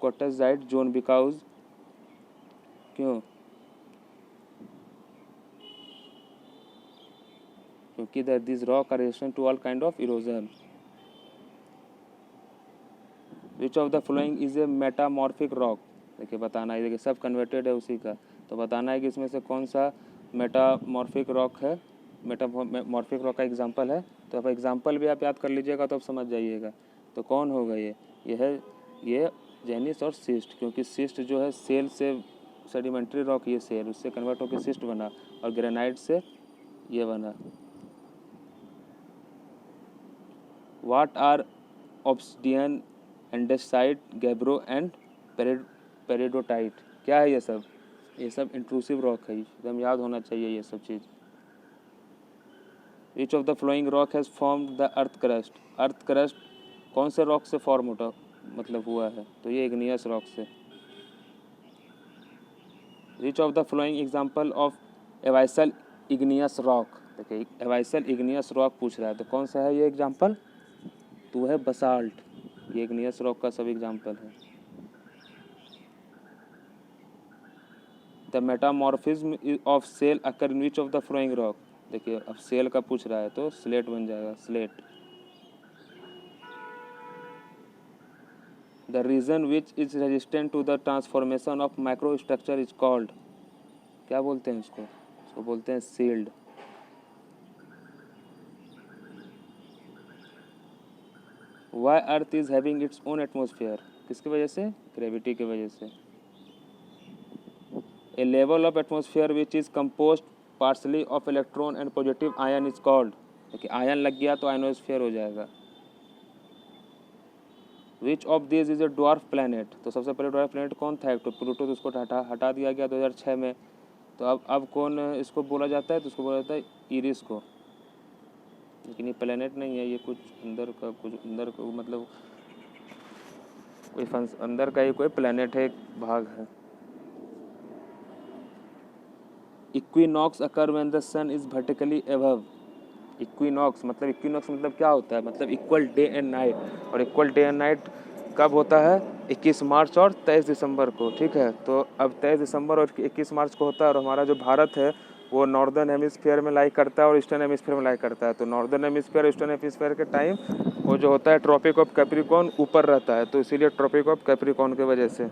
quartzite zone because, क्यों, क्योंकि this rock are resistant to all kind of erosion. Which of the flowing is a metamorphic rock, देखिए बताना है, देखिए सब कन्वर्टेड है उसी का, तो बताना है कि इसमें से कौन सा मेटामॉर्फिक रॉक है, मेटामॉर्फिक रॉक का एग्जांपल है। तो अब एग्जांपल भी आप याद कर लीजिएगा तो आप समझ जाइएगा। तो कौन होगा ये है ये जेनिस और सिस्ट, क्योंकि सिस्ट जो है सेल से सेडिमेंट्री रॉक, ये सेल उससे कन्वर्ट होकर सिस्ट बना, और ग्रेनाइट से ये बना। What are obsidian, andesite, gabbro and peridotite, क्या है ये सब, ये सब इंट्रूसिव रॉक है, एकदम याद होना चाहिए ये सब चीज़। Which of the following rock has formed the earth crust. Earth crust कौन से रॉक से फॉर्म होता मतलब हुआ है, तो ये इग्नियस रॉक से। Which of the following example of abyssal igneous rock. देखिए एवाइसल इग्नियस रॉक पूछ रहा है, तो कौन सा है ये एग्जाम्पल, तो है बसाल्ट। ये इग्नियस रॉक का सब एग्जाम्पल है। The metamorphism of shale occur in which of the following rock. देखिए अब सेल का पूछ रहा है तो स्लेट बन जाएगा, slate. The region which is resistant to the transformation of micro structure is called. क्या बोलते हैं इसको बोलते हैं shield. Why earth is having its own atmosphere. किसकी वजह से, ग्रेविटी की वजह से। A level of atmosphere which is composed partly of electron and positive ion is called. देखिए आयन लग गया तो आयनोस्फेयर हो जाएगा। Which of this is a dwarf planet. तो सबसे पहले ड्वार्फ प्लैनेट कौन था, एक तो प्लूटो, तो उसको हटा दिया गया 2006 में। तो अब कौन इसको बोला जाता है, तो उसको बोला जाता है इरिस को। लेकिन ये प्लैनेट नहीं है, ये कुछ अंदर का मतलब कोई अंदर का ही कोई प्लैनेट है, एक भाग है। Equinox occur when the sun is vertically above. Equinox मतलब क्या होता है, मतलब इक्वल डे एंड नाइट। और इक्वल डे एंड नाइट कब होता है, 21 मार्च और 23 दिसंबर को। ठीक है, तो अब 23 दिसंबर और 21 मार्च को होता है। और हमारा जो भारत है वो नॉर्दर्न हेमिस्फीयर में लाई करता है और ईस्टर्न हेमिस्फीयर में लाई करता है। तो नॉर्दर्न हेमिस्फीयर ईस्टर्न हेमिस्फीयर के टाइम वो जो होता है ट्रॉपिक ऑफ कैप्रिकॉर्न ऊपर रहता है, तो इसीलिए ट्रॉपिक ऑफ कैप्रिकॉर्न की वजह से।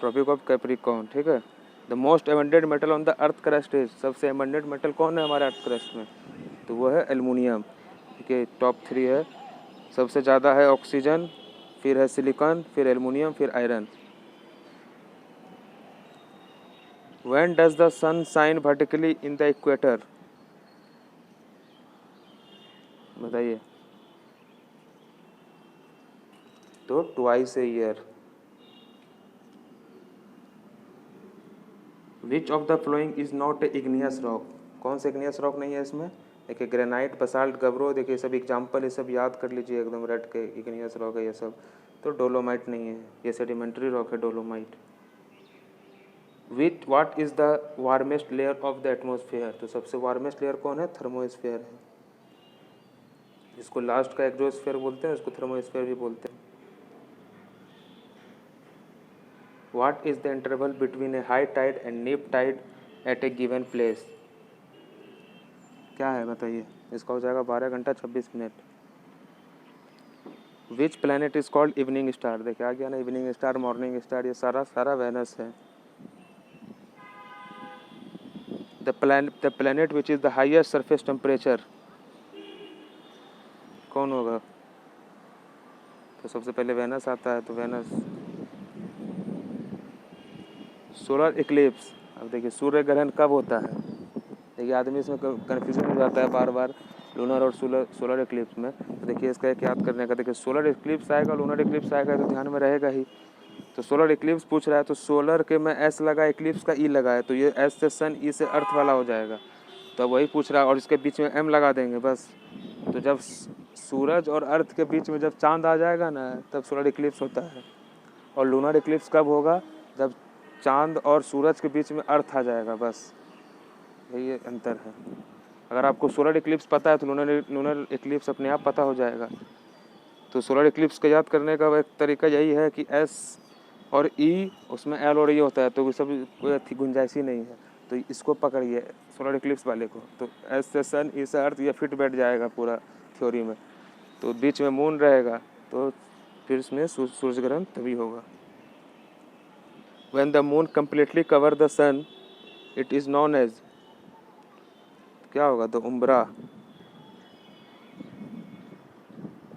ट्रॉपिक ऑफ कैप्रिकॉर्न, ठीक है। The most abundant metal on the earth crust is. सबसे एबंडेंट मेटल कौन है हमारे अर्थ क्रस्ट में, तो वो है एल्युमिनियम। ठीक है, टॉप 3 है। सबसे ज़्यादा है ऑक्सीजन, फिर है सिलिकॉन, फिर एल्युमिनियम, फिर iron. When does the sun shine vertically in the equator. बताइए, तो twice a year. Which of the flowing is not a igneous rock. कौन सा इग्नियस रॉक नहीं है इसमें, देखिए ग्रेनाइट, बसाल्ट, गब्रो, देखिए सब एग्जाम्पल, ये सब याद कर लीजिए एकदम रट के, इग्नियस रॉक है ये सब। तो डोलोमाइट नहीं है, ये सेडिमेंट्री रॉक है dolomite. With what is the warmest layer of the atmosphere. तो सबसे वार्मेस्ट लेयर कौन है, थर्मोस्फेयर है, जिसको लास्ट का एक्सोस्फेयर बोलते हैं, उसको थर्मोस्फेयर भी बोलते हैं। What is the interval between a high tide and neap tide at a given place। क्या है बताइए, इसका हो जाएगा 12 घंटा 26 minute. Which planet is called evening star. देखिए आ गया ना, इवनिंग स्टार, मॉर्निंग स्टार, ये सारा वेनस है। The planet which is the highest surface temperature कौन होगा, तो सबसे पहले वेनस आता है, तो वेनस। Solar Eclipse. अब देखिए सूर्य ग्रहण कब होता है, देखिए आदमी इसमें कन्फ्यूजन हो जाता है बार बार लूनर और सोलर इक्लिप्स में। तो देखिए इसका एक याद करने का, देखिए सोलर इक्लिप्स आएगा, लूनर इक्लिप्स आएगा, तो ध्यान में रहेगा ही। तो सोलर इक्लिप्स पूछ रहा है, तो सोलर के में एस लगा, इक्लिप्स का ई लगा है, तो ये एस से सन, ई से अर्थ वाला हो जाएगा। तो वही पूछ रहा है, और इसके बीच में एम लगा देंगे बस। तो जब सूरज और अर्थ के बीच में जब चांद आ जाएगा ना, तब सोलर इक्लिप्स होता है। और लूनर इक्लिप्स कब होगा, जब चांद और सूरज के बीच में अर्थ आ जाएगा, बस यही अंतर है। अगर आपको सोलर इक्लिप्स पता है तो लूनर इक्लिप्स अपने आप पता हो जाएगा। तो सोलर इक्लिप्स को याद करने का एक तरीका यही है कि एस और ई, उसमें एल और ई होता है, तो ये सब कोई गुंजाइश ही नहीं है। तो इसको पकड़िए सोलर इक्लिप्स वाले को, तो एस से सन, ई से अर्थ, ये फिट बैठ जाएगा पूरा थ्योरी में। तो बीच में मून रहेगा, तो फिर इसमें सूर्य ग्रहण तभी होगा। When the moon completely cover the sun, it is known as, क्या होगा, the umbra।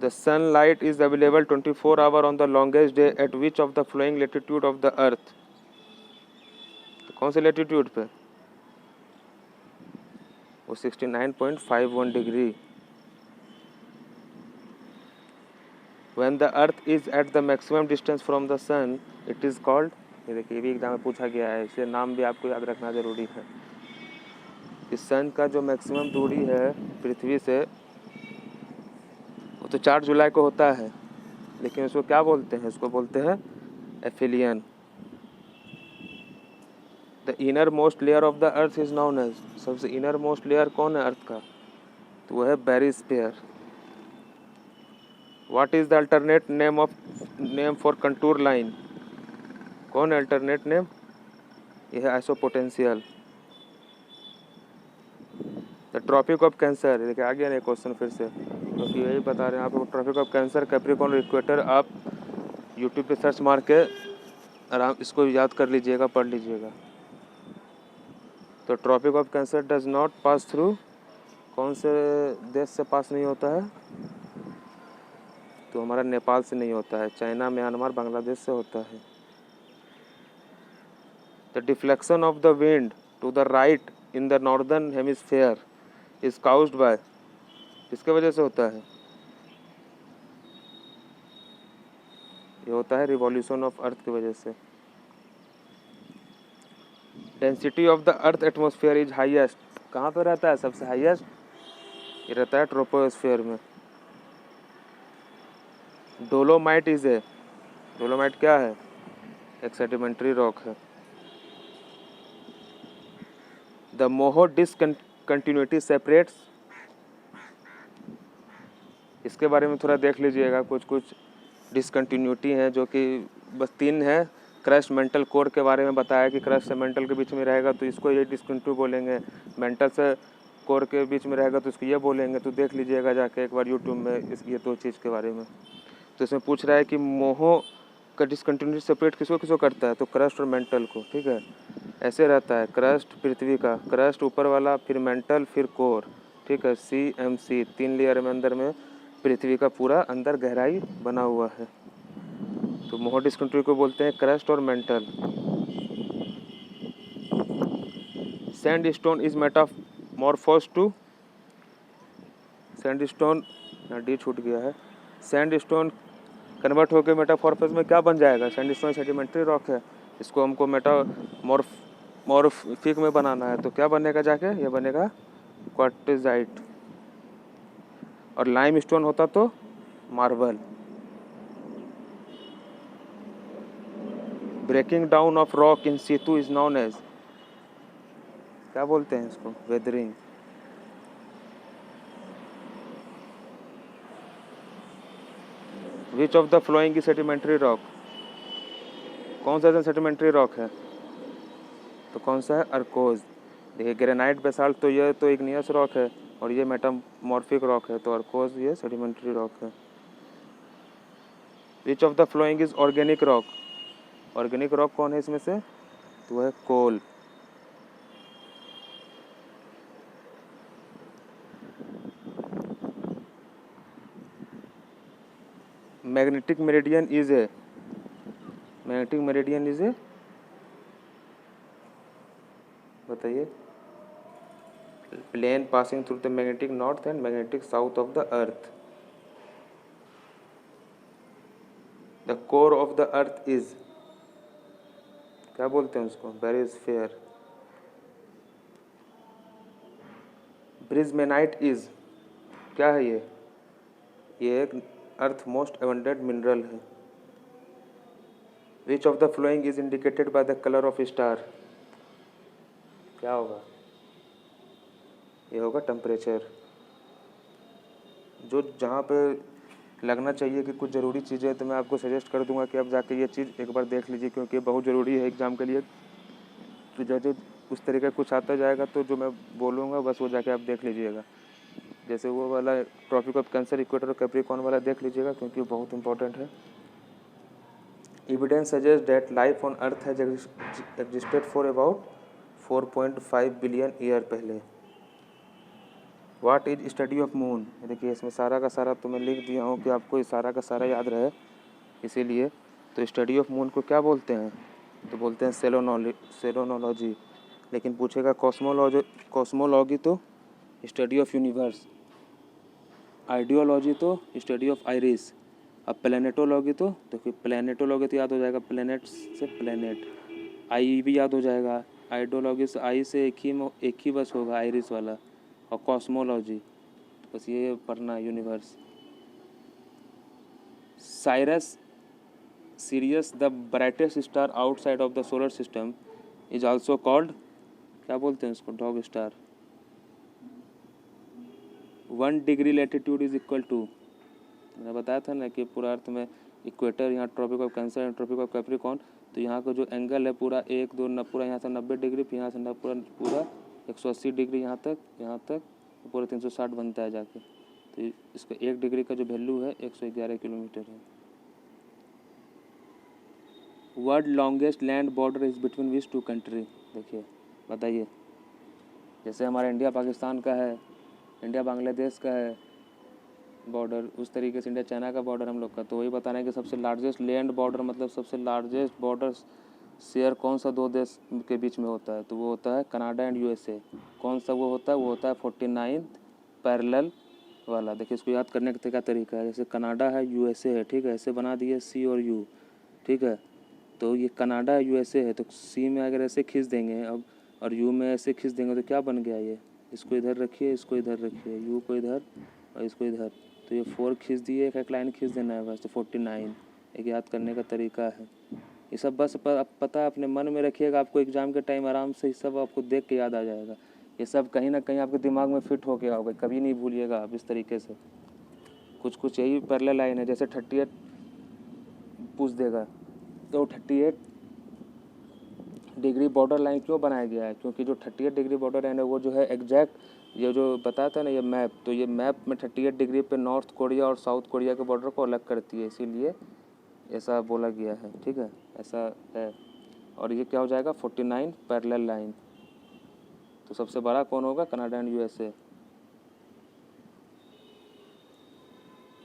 The sunlight is available 24 hours on the longest day at which of the following latitude of the earth। तो कौन से latitude पे, वो 69.51 degree. When the earth is at the maximum distance from the sun it is called, ये देखिए ये भी exam में पूछा गया है, इसलिए नाम भी आपको याद रखना ज़रूरी है। इस सन का जो मैक्सिमम दूरी है पृथ्वी से वो तो 4 जुलाई को होता है, लेकिन उसको क्या बोलते हैं, उसको बोलते हैं aphelion. The inner most layer of the earth is known as, सबसे इनर मोस्ट लेयर कौन है अर्थ का, तो वो है barysphere. What is the alternate name for contour line, कौन है अल्टरनेट नेम, ये है isopotential. The tropic of cancer, देखिए आ गया ना क्वेश्चन फिर से, क्योंकि यही बता रहे हैं आपको। Tropic of Cancer Capricorn equator, आप यूट्यूब पे सर्च मार के आराम इसको याद कर लीजिएगा, पढ़ लीजिएगा। तो Tropic of Cancer does not pass through, कौन से देश से पास नहीं होता है, तो हमारा नेपाल से नहीं होता है, चाइना, म्यांमार, बांग्लादेश से होता है। The deflection of the wind to the right in the northern hemisphere is caused by, किसके वजह से होता है, ये होता है रिवॉल्यूशन ऑफ अर्थ की वजह से। Density of the earth atmosphere is highest, कहाँ पे रहता है सबसे हाईएस्ट, ये रहता है ट्रोपोस्फेयर में। डोलोमाइट इज ए, डोलोमाइट क्या है, एक सेडिमेंट्री रॉक है। द मोहो डिसकंटिन्यूटी सेपरेट्स, इसके बारे में थोड़ा देख लीजिएगा, कुछ कुछ डिसकंटिन्यूटी हैं जो कि बस 3 है। क्रस्ट मेंटल कोर के बारे में बताया कि क्रस्ट से मेंटल के बीच में रहेगा तो इसको ये डिसकंटिन्यू बोलेंगे, मेंटल से कोर के बीच में रहेगा तो इसको ये बोलेंगे। तो देख लीजिएगा जाके एक बार यूट्यूब में ये 2 चीज़ के बारे में। तो इसमें पूछ रहा है कि मोहो का डिसकंटिन्यूटी सेपरेट किसको किसको करता है, तो क्रस्ट और मेंटल को, ठीक है। ऐसे रहता है क्रस्ट पृथ्वी का, क्रस्ट ऊपर वाला, फिर मेंटल, फिर कोर, ठीक है। CMC 3 लेयर में अंदर में पृथ्वी का पूरा अंदर गहराई बना हुआ है। तो मोहो डिसकंटिन्यूटी को बोलते हैं क्रस्ट और mantle. Sand stone is metamorphose to, sand stone, D छूट गया है, सैंड स्टोन कन्वर्ट होकर मेटामॉर्फोस में क्या बन जाएगा, सैंड स्टोन सेडिमेंट्री रॉक है, इसको हमको मेटामॉर्फिक में बनाना है, तो क्या बनेगा जाके, ये बनेगा क्वार्टजाइट। और लाइम स्टोन होता तो marble. Breaking down of rock in situ is known as, क्या बोलते हैं इसको, weathering. Which of the following sedimentary rock, कौन सा सेडिमेंट्री रॉक है, तो कौन सा है, अर्कोज। देखिए ग्रेनाइट बेसाल्ट तो ये तो इग्नियस रॉक है और ये मेटामॉर्फिक रॉक है, तो अर्कोज ये सेडिमेंट्री रॉक है। Which of the flowing is organic rock, organic rock कौन है इसमें से, तो है coal. Magnetic meridian is a, magnetic meridian is a, बताइए, plane passing through the magnetic north and magnetic south of the earth. The core of the earth is, क्या बोलते हैं उसको, बैरिस्फीयर। ब्रिजमेनाइट इज, क्या है ये एक अर्थ मोस्ट एबंडेंट मिनरल है। Which of the following is indicated by the colour of star, क्या होगा, ये होगा टेम्परेचर। जो जहाँ पे लगना चाहिए कि कुछ ज़रूरी चीज़ें, तो मैं आपको सजेस्ट कर दूंगा कि आप जाके ये चीज़ एक बार देख लीजिए, क्योंकि बहुत ज़रूरी है एग्ज़ाम के लिए। तो जैसे उस तरीके कुछ आता जाएगा तो जो मैं बोलूँगा बस वो जाके आप देख लीजिएगा। जैसे वो वाला ट्रॉपिक ऑफ कैंसर, इक्वेटर और कैप्रिकॉर्न वाला देख लीजिएगा, क्योंकि बहुत इंपॉर्टेंट है। Evidence suggest that life on earth has existed for about 4.5 billion year पहले। What is study of moon, देखिए इसमें सारा का सारा तो मैं लिख दिया हूँ कि आपको ये सारा का सारा याद रहे, इसीलिए। तो स्टडी ऑफ मून को क्या बोलते हैं, तो बोलते हैं सेलोनोलॉजी। लेकिन पूछेगा कॉस्मोलॉजी तो स्टडी ऑफ यूनिवर्स, आइडियोलॉजी तो स्टडी ऑफ आइरिस, अब प्लेनेटोलॉजी तो देखिए, प्लेनेटोलॉजी तो याद हो जाएगा, प्लेनेट से प्लेनेट, आई भी याद हो जाएगा, आइडियोलॉजी से आई से एक ही बस होगा, आइरिस वाला, और कॉस्मोलॉजी बस ये पढ़ना, universe. Sirius Sirius the brightest star outside of the solar system is also called, क्या बोलते हैं उसको, dog star. 1 degree latitude is equal to, मैंने बताया था ना कि पूरा अर्थ में इक्वेटर, यहाँ Tropic of Cancer and Tropic of Capricorn, तो यहाँ का जो एंगल है पूरा 1 2 पूरा यहाँ से 90 डिग्री, फिर यहाँ से पूरा 180 डिग्री, यहाँ तक पूरा 360 बनता है जाके। तो इसका 1 डिग्री का जो वैल्यू है 111 किलोमीटर है। World longest land border is between which two country, देखिए बताइए। जैसे हमारा इंडिया पाकिस्तान का है, इंडिया बांग्लादेश का है बॉर्डर, उस तरीके से इंडिया चाइना का बॉर्डर हम लोग का। तो वही बताना है कि सबसे लार्जेस्ट लैंड बॉर्डर, मतलब सबसे लार्जेस्ट बॉर्डर शेयर कौन सा दो देश के बीच में होता है, तो वो होता है कनाडा एंड यूएसए। कौन सा वो होता है 49 पैरेलल वाला। देखिए इसको याद करने का क्या तरीका है, जैसे कनाडा है, यूएसए है, ठीक है, ऐसे बना दिए सी और यू, ठीक है। तो ये कनाडा यूएसए है, तो सी में अगर ऐसे खींच देंगे अब, और यू में ऐसे खींच देंगे तो क्या बन गया, ये इसको इधर रखिए, इसको इधर रखिए, यू को इधर और इसको इधर, तो ये 4 खींच दिए, एक लाइन खींच देना है बस, तो 49 एक याद करने का तरीका है। ये सब बस पता है, अपने मन में रखिएगा, आपको एग्ज़ाम के टाइम आराम से ये सब आपको देख के याद आ जाएगा। ये सब कहीं ना कहीं आपके दिमाग में फिट होके आओगे, कभी नहीं भूलिएगा आप इस तरीके से। कुछ यही पैरेलल लाइन है, जैसे 38 पूछ देगा तो 38 डिग्री बॉर्डर लाइन क्यों बनाया गया है, क्योंकि जो 38 डिग्री बॉर्डर लाइन है वो जो है एग्जैक्ट, ये जो बताया था ना ये मैप, तो ये मैप में 38 डिग्री पे नॉर्थ कोरिया और साउथ कोरिया के बॉर्डर को अलग करती है, इसीलिए ऐसा बोला गया है, ठीक है, ऐसा है। और ये क्या हो जाएगा 49 पैरेलल लाइन। तो सबसे बड़ा कौन होगा, Canada and USA.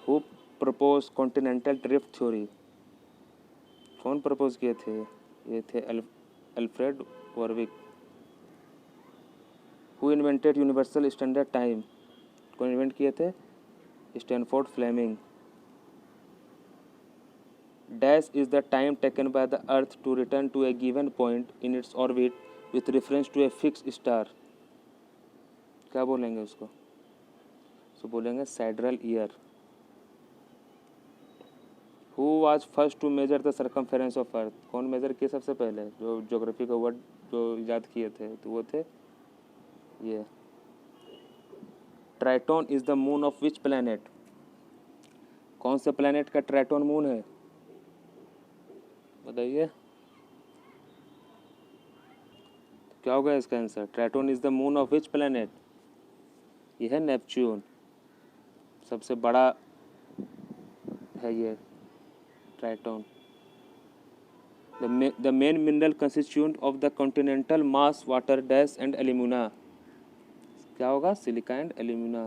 Who propose continental drift theory, कौन प्रपोज किए थे, ये थे Alfred Warwick. Who invented universal standard time, कौन इन्वेंट किए थे, Stanford Fleming. Dash is the time taken by the earth to return to a given point in its orbit with reference to a fix star, क्या बोलेंगे उसको, तो बोलेंगे sidereal year. Who was first to measure the circumference of अर्थ, कौन major किए सबसे पहले, जो ज्योग्राफी का वर्ड जो ईजाद किए थे, तो वो थे ये। Tritone is the moon of which planet, कौन से प्लैनेट का ट्राइटोन मून है, बताइए क्या होगा इसका answer. Tritone is the moon of which planet, ये है नेपच्यून, सबसे बड़ा है ये tritone. The main mineral constituent of the continental mass water dash and alumina, क्या होगा, सिलिका एंड एल्यूमिना।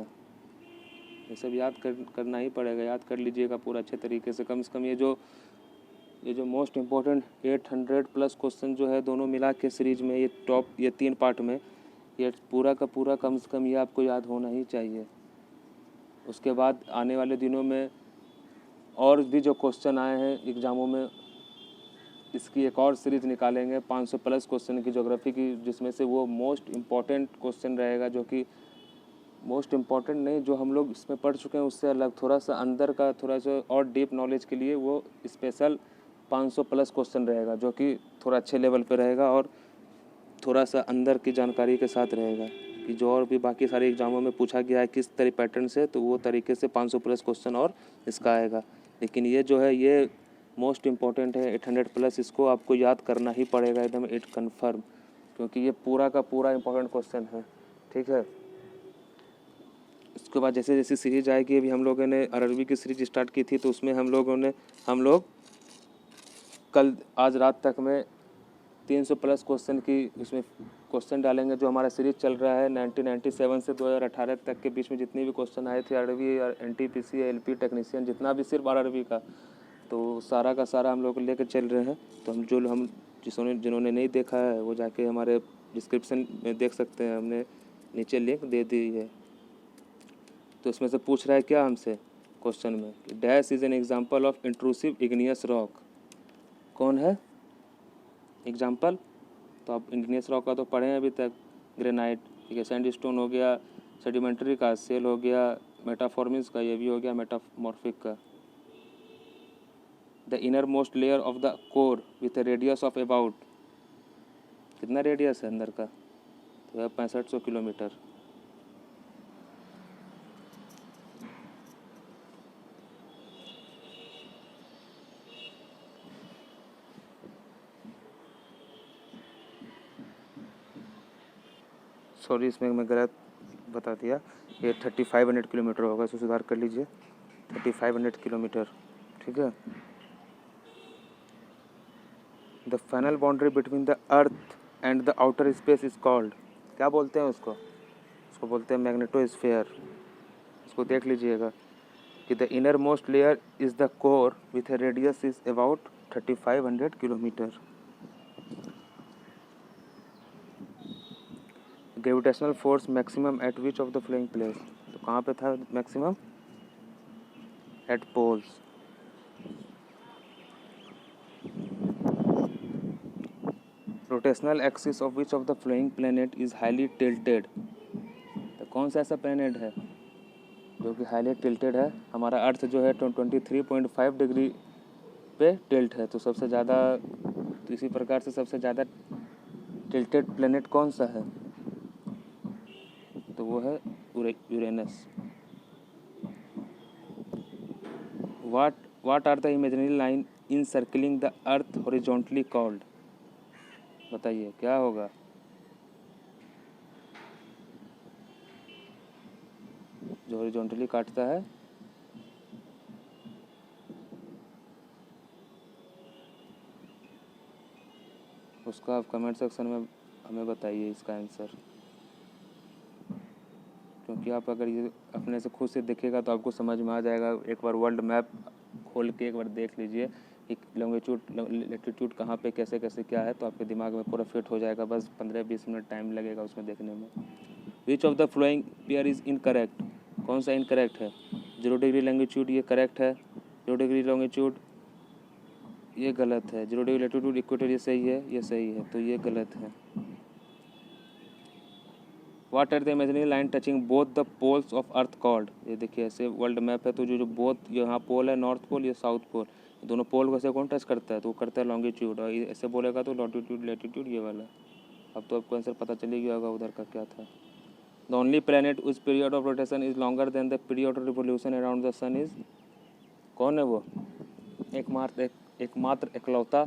ये सब याद करना ही पड़ेगा, याद कर लीजिएगा पूरा अच्छे तरीके से कम ये जो मोस्ट इम्पोर्टेंट 800 प्लस क्वेश्चन जो है दोनों मिला के सीरीज में, ये टॉप, ये 3 पार्ट में, ये पूरा का पूरा कम से कम ये आपको याद होना ही चाहिए। उसके बाद आने वाले दिनों में और भी जो क्वेश्चन आए हैं एग्ज़ामों में, इसकी एक और सीरीज़ निकालेंगे 500 प्लस क्वेश्चन की ज्योग्राफी की, जिसमें से वो मोस्ट इम्पॉर्टेंट क्वेश्चन रहेगा, जो कि मोस्ट इम्पॉर्टेंट नहीं, जो हम लोग इसमें पढ़ चुके हैं उससे अलग, थोड़ा सा अंदर का, थोड़ा सा और डीप नॉलेज के लिए वो स्पेशल 500 प्लस क्वेश्चन रहेगा, जो कि थोड़ा अच्छे लेवल पे रहेगा और थोड़ा सा अंदर की जानकारी के साथ रहेगा, कि जो और भी बाकी सारे एग्जामों में पूछा गया है किस तरह पैटर्न से, तो वो तरीके से 500 प्लस क्वेश्चन और इसका आएगा। लेकिन ये जो है ये मोस्ट इम्पॉर्टेंट है, 800 प्लस, इसको आपको याद करना ही पड़ेगा एकदम, इट कन्फर्म, क्योंकि ये पूरा का पूरा इम्पोर्टेंट क्वेश्चन है, ठीक है। उसके बाद जैसे जैसे सीरीज आएगी, अभी हम लोगों ने अरबी की सीरीज स्टार्ट की थी, तो उसमें हम लोग कल आज रात तक में 300 प्लस क्वेश्चन की उसमें क्वेश्चन डालेंगे। जो हमारा सीरीज चल रहा है 1997 से 2018 तक के बीच में जितने भी क्वेश्चन आए थे अरबी, एनटीपीसी, एलपी टेक्नीशियन, जितना भी सिर्फ अरबी का, तो सारा का सारा हम लोग लेकर चल रहे हैं। तो हम जिन्होंने नहीं देखा है वो जाके हमारे डिस्क्रिप्शन में देख सकते हैं, हमने नीचे लिंक दे दी है। तो इसमें से पूछ रहा है क्या हमसे, क्वेश्चन में कि dash is an example of intrusive igneous rock. कौन है एग्जाम्पल? तो आप इग्नियस रॉक का तो पढ़े हैं अभी तक, ग्रेनाइट, ठीक है, सैंडस्टोन हो गया, सेडिमेंट्री का सेल हो गया, मेटाफॉर्मिस का ये भी हो गया, मेटामॉर्फिक का। The inner most layer of the core with a radius of about, कितना रेडियस है अंदर का? तो है 6500 किलोमीटर। सॉरी, इसमें मैं गलत बता दिया, ये 3500 किलोमीटर होगा, इसको सुधार कर लीजिए, 3500 किलोमीटर, ठीक है। The final boundary between the earth and the outer space is called, क्या बोलते हैं उसको? उसको बोलते हैं मैग्नेटोस्फीयर। इसको देख लीजिएगा कि the inner most layer is the core with a radius is about 3500 kilometre. Gravitational force maximum at which of the following place, तो कहाँ पे था maximum? At poles. Rotational axis of which of the following planet is highly tilted, तो कौन सा ऐसा planet है जो कि हाईली टिल्टेड है? हमारा अर्थ जो है 23.5 डिग्री पे टिल्ट है, तो सबसे ज़्यादा, तो इसी प्रकार से सबसे ज़्यादा टिल्टेड प्लेनेट कौन सा है? तो वो है Uranus. What are the imaginary line encircling the earth horizontally called, बताइए क्या होगा? जो हॉरिजॉन्टली काटता है, उसका आप कमेंट सेक्शन में हमें बताइए इसका आंसर, क्योंकि आप अगर ये अपने से खुद से देखेगा तो आपको समझ में आ जाएगा। एक बार वर्ल्ड मैप खोल के एक बार देख लीजिए कि लॉन्गिट्यूड लैटिट्यूड कहाँ पे कैसे कैसे क्या है, तो आपके दिमाग में पूरा फिट हो जाएगा। बस 15-20 मिनट टाइम लगेगा उसमें देखने में। Which of the flowing pair is incorrect, कौन सा इनकरेक्ट है? 0 डिग्री लॉन्गिट्यूड ये करेक्ट है, 0 डिग्री लॉन्गिट्यूड ये गलत है, 0 डिग्री लैटिट्यूड इक्वेटर ये सही है, ये सही है, तो ये गलत है। What are the imaginary line touching both the poles of earth called, ये देखिए ऐसे वर्ल्ड मैप है, तो जो बोथ यहाँ पोल है, नॉर्थ पोल, ये साउथ पोल, दोनों पोल को ऐसे कौन टच करता है? तो वो करता है लॉन्गिट्यूड, और ऐसे बोलेगा तो लॉन्गिट्यूड लैटिट्यूड ये वाला। अब तो आपको आंसर पता चल गया होगा उधर का क्या था। द ओनली प्लेनेट उस period of rotation is longer than the period of revolution around the sun is, कौन है वो? एकमात्र इकलौता,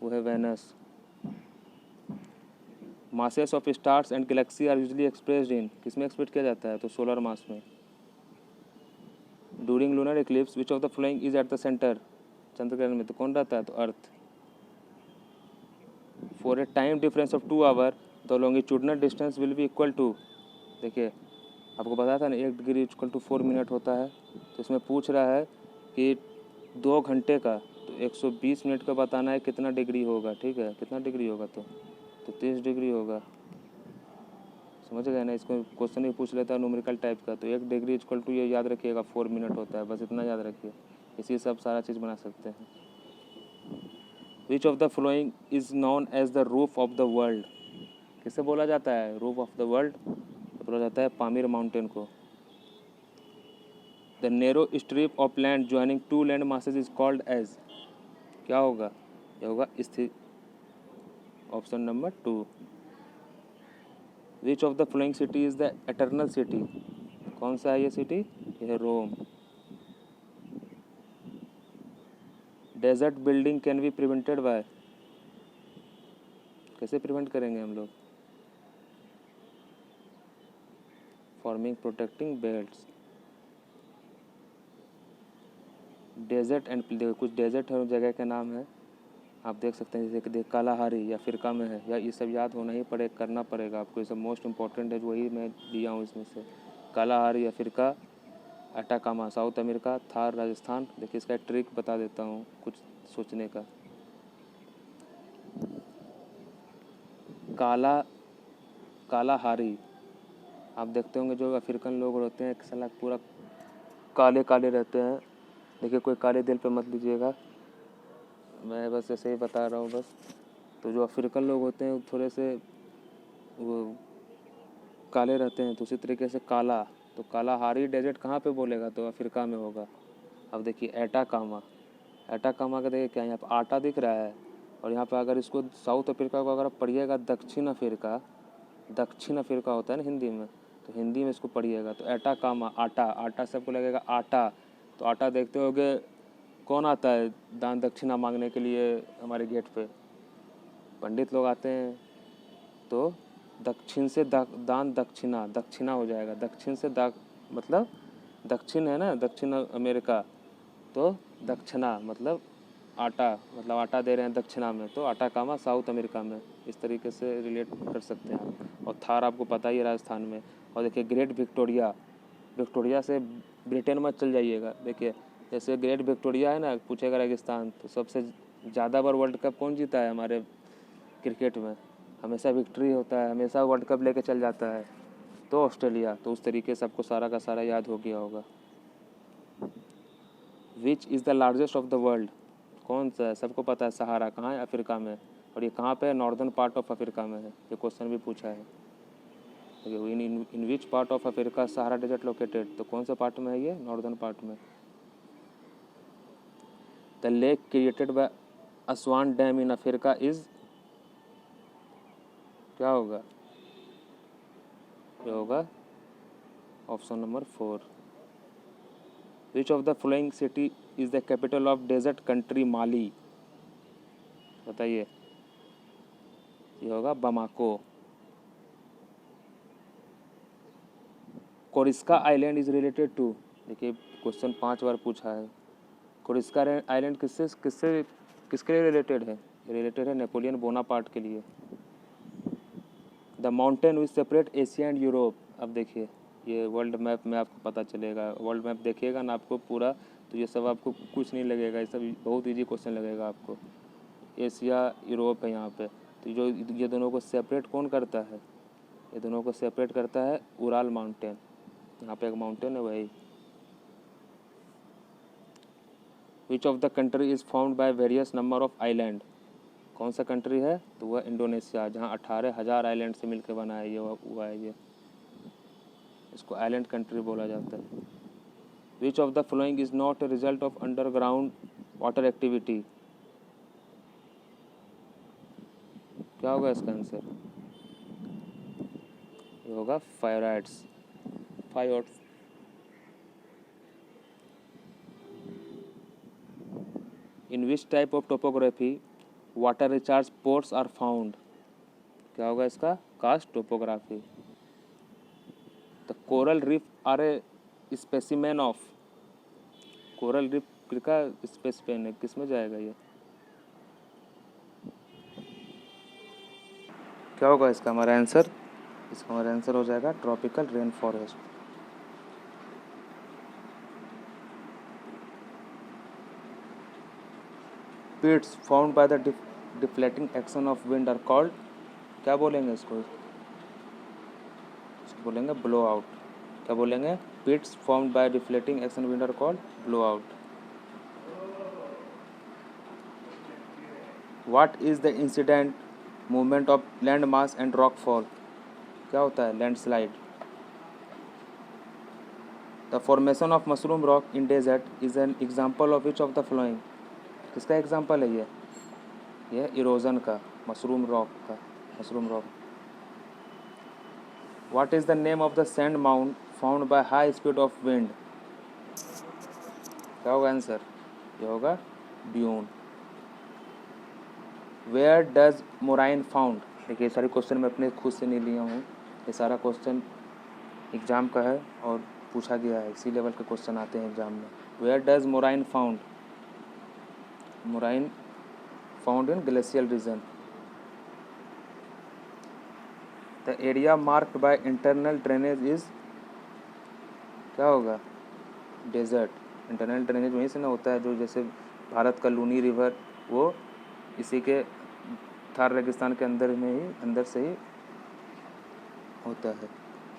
वो है Venus. Masses of stars and galaxy are usually expressed in, किसमें एक्सप्रेस किया जाता है? तो सोलर मास में। During lunar eclipse which of the flowing is at the centre, चंद्रग्रहण में तो कौन रहता है? तो earth. For a time difference of 2 hour the longitudinal distance will be equal to, देखिए आपको पता था ना 1 डिग्री इक्वल टू 4 मिनट होता है, तो इसमें पूछ रहा है कि 2 घंटे का, तो 120 मिनट का बताना है कितना डिग्री होगा, ठीक है, कितना डिग्री होगा? तो 30 डिग्री होगा, समझ गए ना। इसको क्वेश्चन ही पूछ लेता है न्यूमेरिकल टाइप का, तो 1 डिग्री इक्वल टू ये याद रखिएगा 4 मिनट होता है, बस इतना याद रखिए, इसी से आप सारा चीज़ बना सकते हैं। Which of the flowing is known as the roof of the world, किसे बोला जाता है रूफ ऑफ द वर्ल्ड? तो बोला जाता है पामीर माउंटेन को। The narrow strip of land joining 2 land masses is called as, क्या होगा? ये होगा स्थिर, option number 2। Which of the flowing city is the eternal city, कौन सा है ये सिटी? ये है Rome. Desert building can be prevented by, कैसे प्रिवेंट करेंगे हम लोग? Forming protecting belts. Desert and, देखो कुछ डेजर्ट है जगह का नाम है, आप देख सकते हैं, जैसे कि कालाहारी या फिरका में है, या ये सब याद होना ही करना पड़ेगा आपको, ये सब मोस्ट इंपॉर्टेंट है, वही मैं दिया हूँ इसमें से। कालाहारी या फिरका, Atacama South America, Thar Rajasthan. देखिए इसका ट्रिक बता देता हूँ कुछ सोचने का। कालाहारी, आप देखते होंगे जो अफ्रीकन लोग होते हैं, एक साला पूरा काले काले रहते हैं। देखिए कोई काले दिल पे मत लीजिएगा, मैं बस ऐसे ही बता रहा हूँ बस। तो जो अफ्रीकन लोग होते हैं थोड़े से वो काले रहते हैं। तो उसी तरीके से काला, तो कालाहारी डेजर्ट कहाँ पे बोलेगा, तो अफ्रीका में होगा। अब देखिए एटाकामा, एटाकामा का देखिए क्या यहाँ पर आटा दिख रहा है, और यहाँ पर अगर इसको साउथ अफ्रीका को अगर आप पढ़िएगा दक्षिण अफ्रीका, दक्षिण अफ्रीका होता है ना हिंदी में, तो हिंदी में इसको पढ़िएगा तो एटाकामा, आटा, आटा सबको लगेगा आटा। तो आटा देखते होगे कौन आता है दान दक्षिणा मांगने के लिए हमारे गेट पे, पंडित लोग आते हैं। तो दक्षिण से दान दक्षिणा, दक्षिणा हो जाएगा। दक्षिण से मतलब दक्षिण है ना, दक्षिण अमेरिका, तो दक्षिणा मतलब आटा, मतलब आटा दे रहे हैं दक्षिणा में, तो आटा कामा साउथ अमेरिका में। इस तरीके से रिलेट कर सकते हैं आप। और थार आपको पता ही है राजस्थान में। और देखिए ग्रेट विक्टोरिया, विक्टोरिया से ब्रिटेन मत चल जाइएगा। देखिए जैसे ग्रेट विक्टोरिया है ना, पूछेगा रेगिस्तान, तो सबसे ज़्यादा बार वर्ल्ड कप कौन जीता है हमारे क्रिकेट में, हमेशा विक्ट्री होता है, हमेशा वर्ल्ड कप लेके चल जाता है, तो ऑस्ट्रेलिया। तो उस तरीके से आपको सारा का सारा याद हो गया होगा। विच is the largest of the world, कौन सा है, सबको पता है सहारा कहाँ है, अफ्रीका में। और ये कहाँ पे है, नॉर्दर्न पार्ट ऑफ अफ्रीका में है। ये क्वेश्चन भी पूछा है। In which part of Africa Sahara desert located, तो कौन से पार्ट में है ये, नॉर्दर्न पार्ट में। The lake created by Aswan dam in Africa is, क्या होगा, ये होगा option number 4। Which of the flowing city is the capital of desert country Mali, बताइए, ये होगा Bamako. Corsica island is related to, देखिए question 5 बार पूछा है। कोरिस्का आइलैंड किससे किससे किसके लिए रिलेटेड है, रिलेटेड है नेपोलियन बोनापार्ट के लिए। The mountain which separate Asia and Europe, अब देखिए ये वर्ल्ड मैप में आपको पता चलेगा। वर्ल्ड मैप देखिएगा ना आपको पूरा, तो ये सब आपको कुछ नहीं लगेगा, ये सब बहुत इजी क्वेश्चन लगेगा आपको। एशिया यूरोप है यहाँ पे, तो जो ये दोनों को सेपरेट कौन करता है, ये दोनों को सेपरेट करता है उराल माउंटेन, यहाँ पे एक माउंटेन है वही। Which of the country is found by various number of island, कौन सा कंट्री है, तो वह इंडोनेशिया, जहाँ 18,000 आइलैंड से मिलकर बना है ये हुआ है ये, इसको आइलैंड कंट्री बोला जाता है। Which of the flowing is not a result of underground water activity, क्या होगा इसका आंसर, ये होगा fjords, fjords. In which type of topography water recharge ports are found, क्या होगा इसका, karst topography. The coral reef are a specimen of, coral reef का specimen है, किस में जाएगा ये, क्या होगा इसका हमारा आंसर, इसका हमारा आंसर हो जाएगा tropical rain forest. Pits found by the deflating action of wind are called, क्या बोलेंगे इसको बोलेंगे ब्लो आउट, क्या बोलेंगे, pits formed by deflating action wind are called blow out. What is the incident movement of land mass and rock fall, क्या होता है, landslide. The formation of mushroom rock in desert is an example of which of the flowing, किसका example है ये erosion का, mushroom rock का, mushroom rock. What is the name of the sand mount found by high speed of wind, क्या होगा answer, ये होगा dune. Where does moraine found, देखिए सारे क्वेश्चन मैं अपने खुद से नहीं लिया हूँ, ये सारा क्वेश्चन एग्जाम का है और पूछा गया है, इसी लेवल के क्वेश्चन आते हैं एग्जाम में। Where does moraine found, moraine found in glacial region. The area marked by internal drainage is, क्या होगा, डेजर्ट। इंटरनल ड्रेनेज वहीं से ना होता है, जो जैसे भारत का लूनी रिवर वो इसी के थार रेगिस्तान के अंदर में ही, अंदर से ही होता है।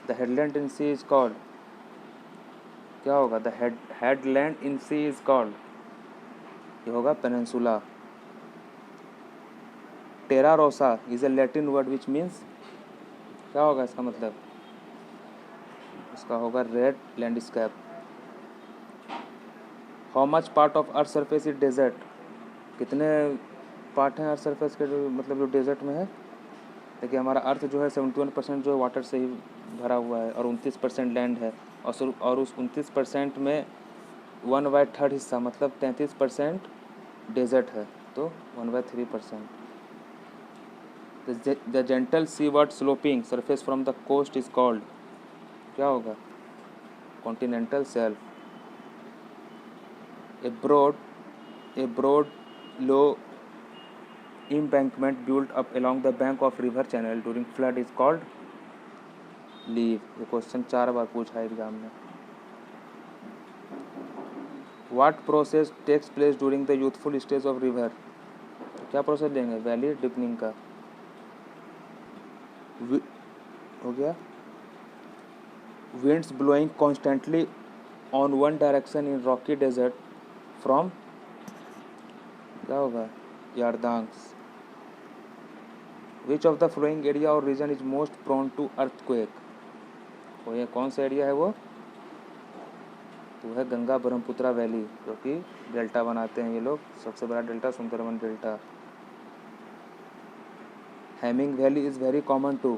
The headland in sea is called, क्या होगा? The headland in sea is called, ये होगा peninsula. Terra rossa is a Latin word which means, क्या होगा इसका मतलब? इसका होगा red landscape. How much part of earth surface is desert, कितने पार्ट हैं अर्थ सरफेस के जो मतलब जो डेजर्ट में है? देखिए हमारा अर्थ जो है 71% जो वाटर से ही भरा हुआ है और 29% लैंड है, और उस 29% में 1/3 हिस्सा मतलब 33% डेजर्ट है, तो 1/3%। The gentle seaward sloping surface from the coast is called, क्या होगा? Continental shelf. A broad low embankment built up along the bank of river channel during flood is called levee. ये क्वेश्चन 4 बार पूछा है exam में। What process takes place during the youthful stage of river, क्या process लेंगे? Valley deepening का हो गया। Winds blowing constantly on one direction in rocky desert from, क्या होगा? Yardangs. Which of the flowing area or region is most prone to earthquake, तो ये कौन सा एरिया है वो? तो है गंगा ब्रह्मपुत्रा वैली, जो कि डेल्टा बनाते हैं ये लोग। सबसे बड़ा delta Sundarban delta. Hanging valley is very common to,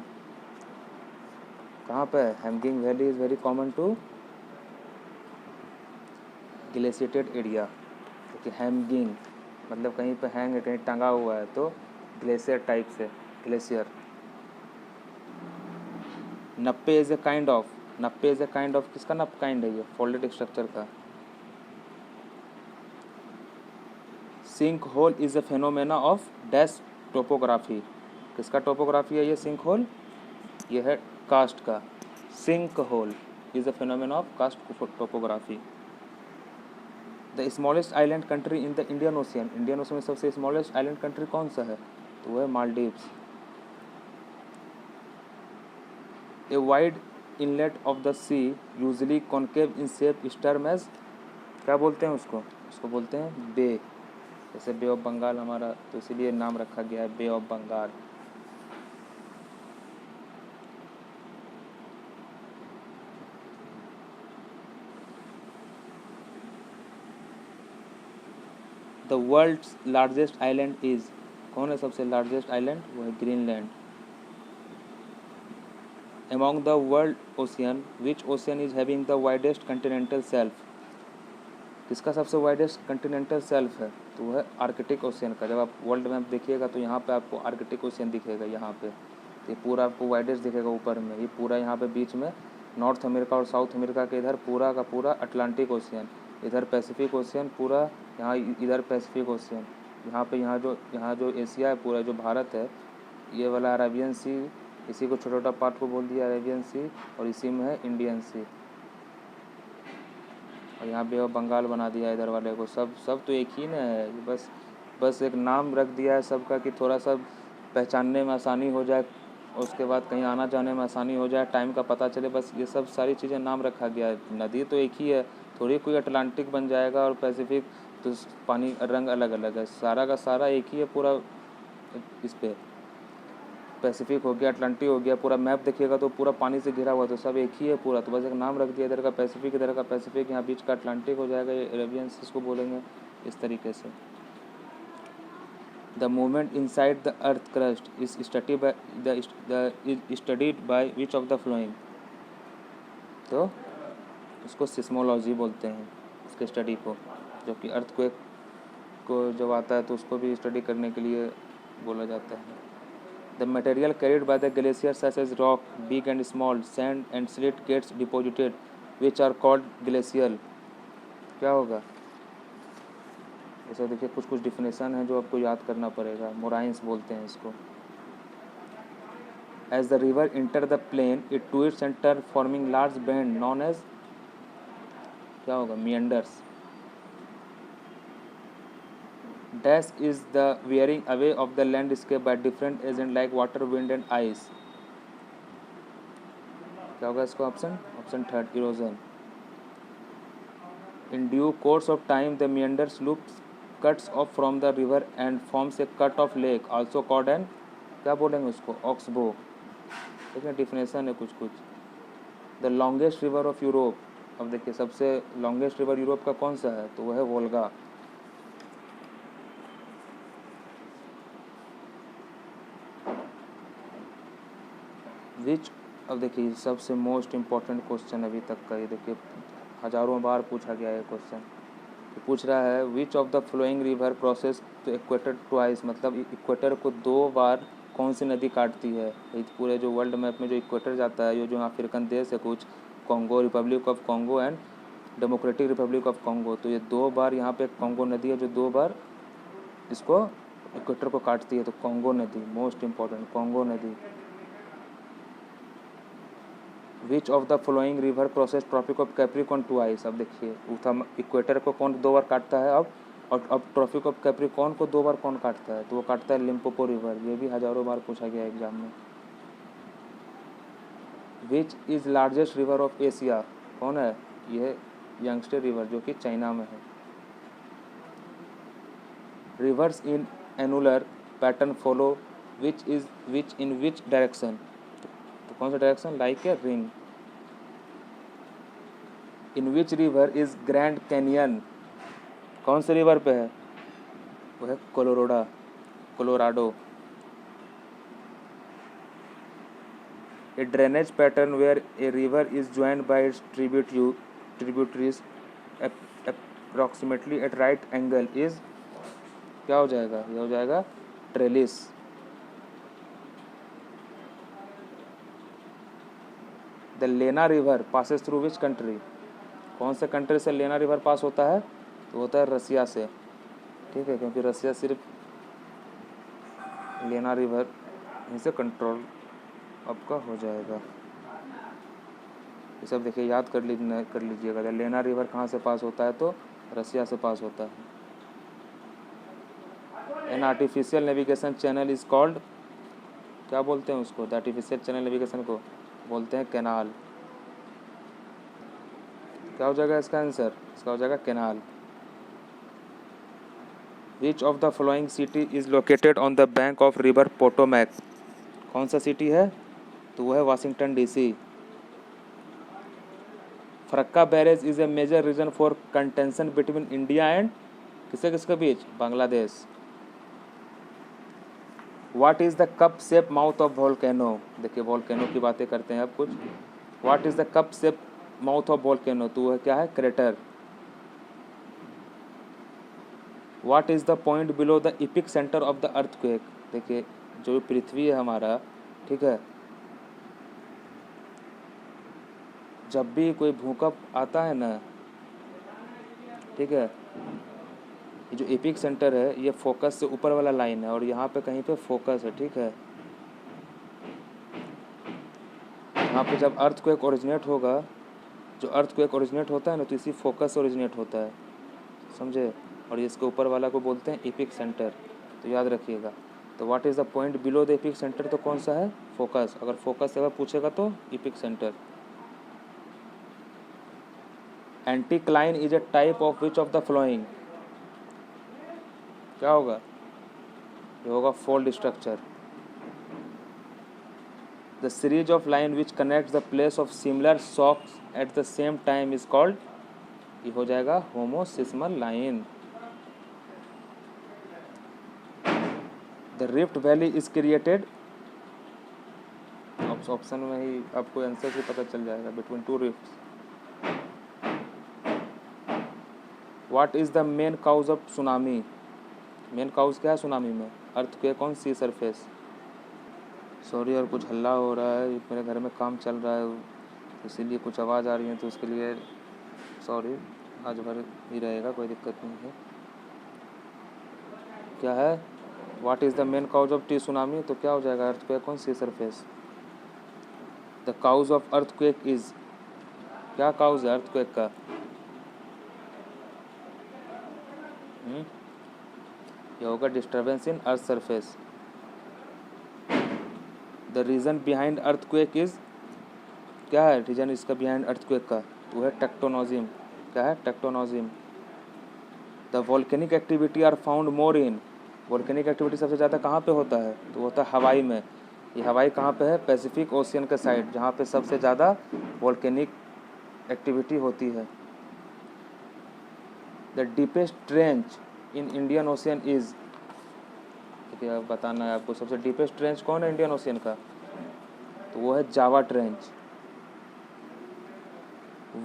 कहाँ पे? Hanging valley is very common to glaciated area, क्योंकि हैमगिंग मतलब कहीं पे हैंग है, कहीं टंगा हुआ है, तो ग्लेशियर टाइप से glacier. Nappe is a kind of, nappe is a kind of, किसका नप काइंड है ये? फोल्डेड स्ट्रक्चर का। Sink hole is a phenomena of dash topography, किसका टोपोग्राफी है ये सिंक होल? ये है कास्ट का। Sink hole is a phenomena of karst topography. The smallest island country in the Indian Ocean, Indian Ocean में सबसे smallest island country कौन सा है? तो वो है Maldives. A wide inlet of the sea usually concave in shape is term as, क्या बोलते हैं उसको? उसको बोलते हैं बे। जैसे बे ऑफ बंगाल हमारा, तो इसीलिए नाम रखा गया है Bay of Bengal. The world's largest island is, कौन है सबसे लार्जेस्ट आइलैंड? वो है Greenland. Among the world ocean, which ocean is having the widest continental shelf, किसका सबसे वाइडेस्ट कंटिनेंटल सेल्फ है? तो वो है आर्कटिक ओशियन का। जब आप वर्ल्ड मैप देखिएगा तो यहाँ पे आपको आर्कटिक ओशियन दिखेगा, यहाँ पे ये पूरा आपको वाइडेस्ट दिखेगा ऊपर में, ये पूरा यहाँ पे बीच में नॉर्थ अमेरिका और साउथ अमेरिका के इधर पूरा का पूरा अटलांटिक ओशियन, इधर पैसिफिक ओशियन पूरा, यहाँ इधर पैसिफिक ओशियन, यहाँ जो एशिया है पूरा, जो भारत है, ये वाला अरेबियन सी, इसी को छोटा छोटा पार्ट को बोल दिया अरेबियन सी, और इसी में है इंडियन सी, और यहाँ बे ऑफ बंगाल बना दिया इधर वाले को। सब तो एक ही ना है, बस एक नाम रख दिया है सबका कि थोड़ा सा पहचानने में आसानी हो जाए, और उसके बाद कहीं आना जाने में आसानी हो जाए, टाइम का पता चले, बस ये सब सारी चीज़ें नाम रखा गया है। नदी तो एक ही है, थोड़ी कोई अटलांटिक बन जाएगा और पैसिफिक, तो पानी रंग अलग अलग है, सारा का सारा एक ही है पूरा। इस पर पैसिफिक हो गया, अटलांटिक हो गया, पूरा मैप देखिएगा तो पूरा पानी से घिरा हुआ, तो सब एक ही है पूरा, तो बस एक नाम रख दिया, इधर का पैसिफिक, इधर का पैसिफिक, यहाँ बीच का अटलांटिक हो जाएगा, ये अरेबियन सी इसको बोलेंगे इस तरीके से। The movement inside the earth crust is studied by which of the flowing, तो उसको सिस्मोलॉजी बोलते हैं, इसके स्टडी को, जो कि अर्थक्वेक को जब आता है तो उसको भी स्टडी करने के लिए बोला जाता है। The material carried by the glaciers such as rock, big and small, sand and slit gets deposited, which are called glacial, क्या होगा? ऐसा देखिए कुछ डिफिनेशन है जो आपको याद करना पड़ेगा। मोराइंस बोलते हैं इसको। As the river enter the plain, it twists and turns, forming large bend known as, क्या होगा? meanders. Dash is the wearing away of the landscape by different agents like water, wind and ice. क्या होगा इसको option? Option 3 erosion. In due course of time the meanders loops cuts off from the river and forms a cut off lake also called an, क्या बोलेंगे उसको, oxbow. ठीक है, definition है कुछ कुछ। The longest river of Europe, अब देखिए सबसे लॉन्गेस्ट रिवर यूरोप का कौन सा है, तो वह है वोल्गा। विच, अब देखिए सबसे मोस्ट इम्पॉर्टेंट क्वेश्चन अभी तक का, ये देखिए हज़ारों बार पूछा गया है क्वेश्चन। तो पूछ रहा है which of the following river process to equator twice, मतलब इक्वेटर को 2 बार कौन सी नदी काटती है। पूरे जो वर्ल्ड मैप में जो इक्वेटर जाता है, ये जो अफ्रीकन देश है कुछ, Congo, Republic of Congo and democratic Republic of Congo, तो ये 2 बार यहाँ पे कॉन्गो नदी है जो 2 बार इसको इक्वेटर को काटती है, तो कॉन्गो नदी मोस्ट इम्पॉर्टेंट, कॉन्गो नदी। Which of the following river process tropic of Capricorn twice, अब देखिए इक्वेटर को कौन 2 बार काटता है अब, और अब ट्रॉपिक ऑफ कैप्रिकॉन को 2 बार कौन काटता है, तो वो काटता है लिम्पोपो रिवर। ये भी हज़ारों बार पूछा गया एग्जाम में। Which is largest river of Asia, कौन है, ये यंगस्टर रिवर जो कि चाइना में है। Rivers in annular pattern follow which in which direction, तो कौन सा direction, like a ring. In which river is Grand Canyon, कौन से रिवर पे है, वो है Colorado. A drainage pattern where a river is joined by its tributaries approximately at right angle is, क्या हो जाएगा, ये हो जाएगा trellis. The Lena river passes through which country, कौन से कंट्री से लेना रिवर पास होता है, तो होता है रसिया से। ठीक है, क्योंकि रसिया सिर्फ लेना रिवर यहीं से कंट्रोल आपका हो जाएगा। ये सब देखिए याद कर लीजिएगा। लेना रिवर कहाँ से पास होता है, तो रसिया से पास होता है। An artificial navigation channel is called, क्या बोलते हैं उसको, द आर्टिफिशियल चैनल नेविगेशन को बोलते हैं कैनाल। क्या हो जाएगा इसका आंसर, इसका हो जाएगा canal. Which of the following city is located on the bank of river Potomac, कौन सा सिटी है, तो वो है Washington DC. Farakka barrage is a major reason for contention between India and, किसके किसके बीच, Bangladesh. What is the cup shape mouth of volcano, देखिए वोल्केनो की बातें करते हैं अब कुछ। What is the cup shape mouth of volcano, तो वह क्या है, crater. What is the point below the EPIC centre of the earthquake, देखिए जो पृथ्वी है हमारा, ठीक है, जब भी कोई भूकंप आता है ना, ठीक है, ये जो एपिक सेंटर है ये फोकस से ऊपर वाला लाइन है और यहाँ पे कहीं पे फोकस है। ठीक है, यहाँ पे जब अर्थक्वेक ओरिजिनेट होगा, जो अर्थक्वेक ओरिजिनेट होता है ना, तो इसी फोकस से ओरिजिनेट होता है, समझे। और इसके ऊपर वाला को बोलते हैं एपिक सेंटर, तो याद रखिएगा। तो what is the point below the epic centre, तो कौन सा है, फोकस। अगर फोकस से अगर पूछेगा तो epicentre. Anticline is a type of which of the flowing, क्या होगा, ये होगा fold structure. The series of line which connect the place of similar shocks at the same time is called, ये हो जाएगा homoseismal line. The rift valley is created, option में ही आपको आंसर से पता चल जाएगा, between 2 rifts. What is the main cause of tsunami, main cause क्या है सुनामी में, earthquake on sea surface. Sorry, और कुछ हल्ला हो रहा है, मेरे घर में काम चल रहा है, इसीलिए कुछ आवाज़ आ रही है, तो उसके लिए सॉरी, आज भर ही रहेगा, कोई दिक्कत नहीं है। क्या है, what is the main cause of the tsunami, तो क्या हो जाएगा, earthquake on sea surface. The cause of earthquake is, क्या काउज है अर्थक्वेक का, ये होगा disturbance in earth surface. The reason behind earthquake is, क्या है रीज़न इसका बिहाइंड अर्थक्वेक का, तो है टेक्टोनोजिम, क्या है, tectonism. The volcanic activity are found more in, volcanic activity सबसे ज़्यादा कहाँ पे होता है, तो होता है हवाई में। ये हवाई कहाँ पे है, पैसिफिक ओशियन के साइड, जहाँ पे सबसे ज़्यादा वोल्केनिक एक्टिविटी होती है। The deepest trench in Indian ocean is, ठीक है, अब बताना है आपको सबसे डीपेस्ट ट्रेंच कौन है इंडियन ओशियन का, तो वो है Java trench.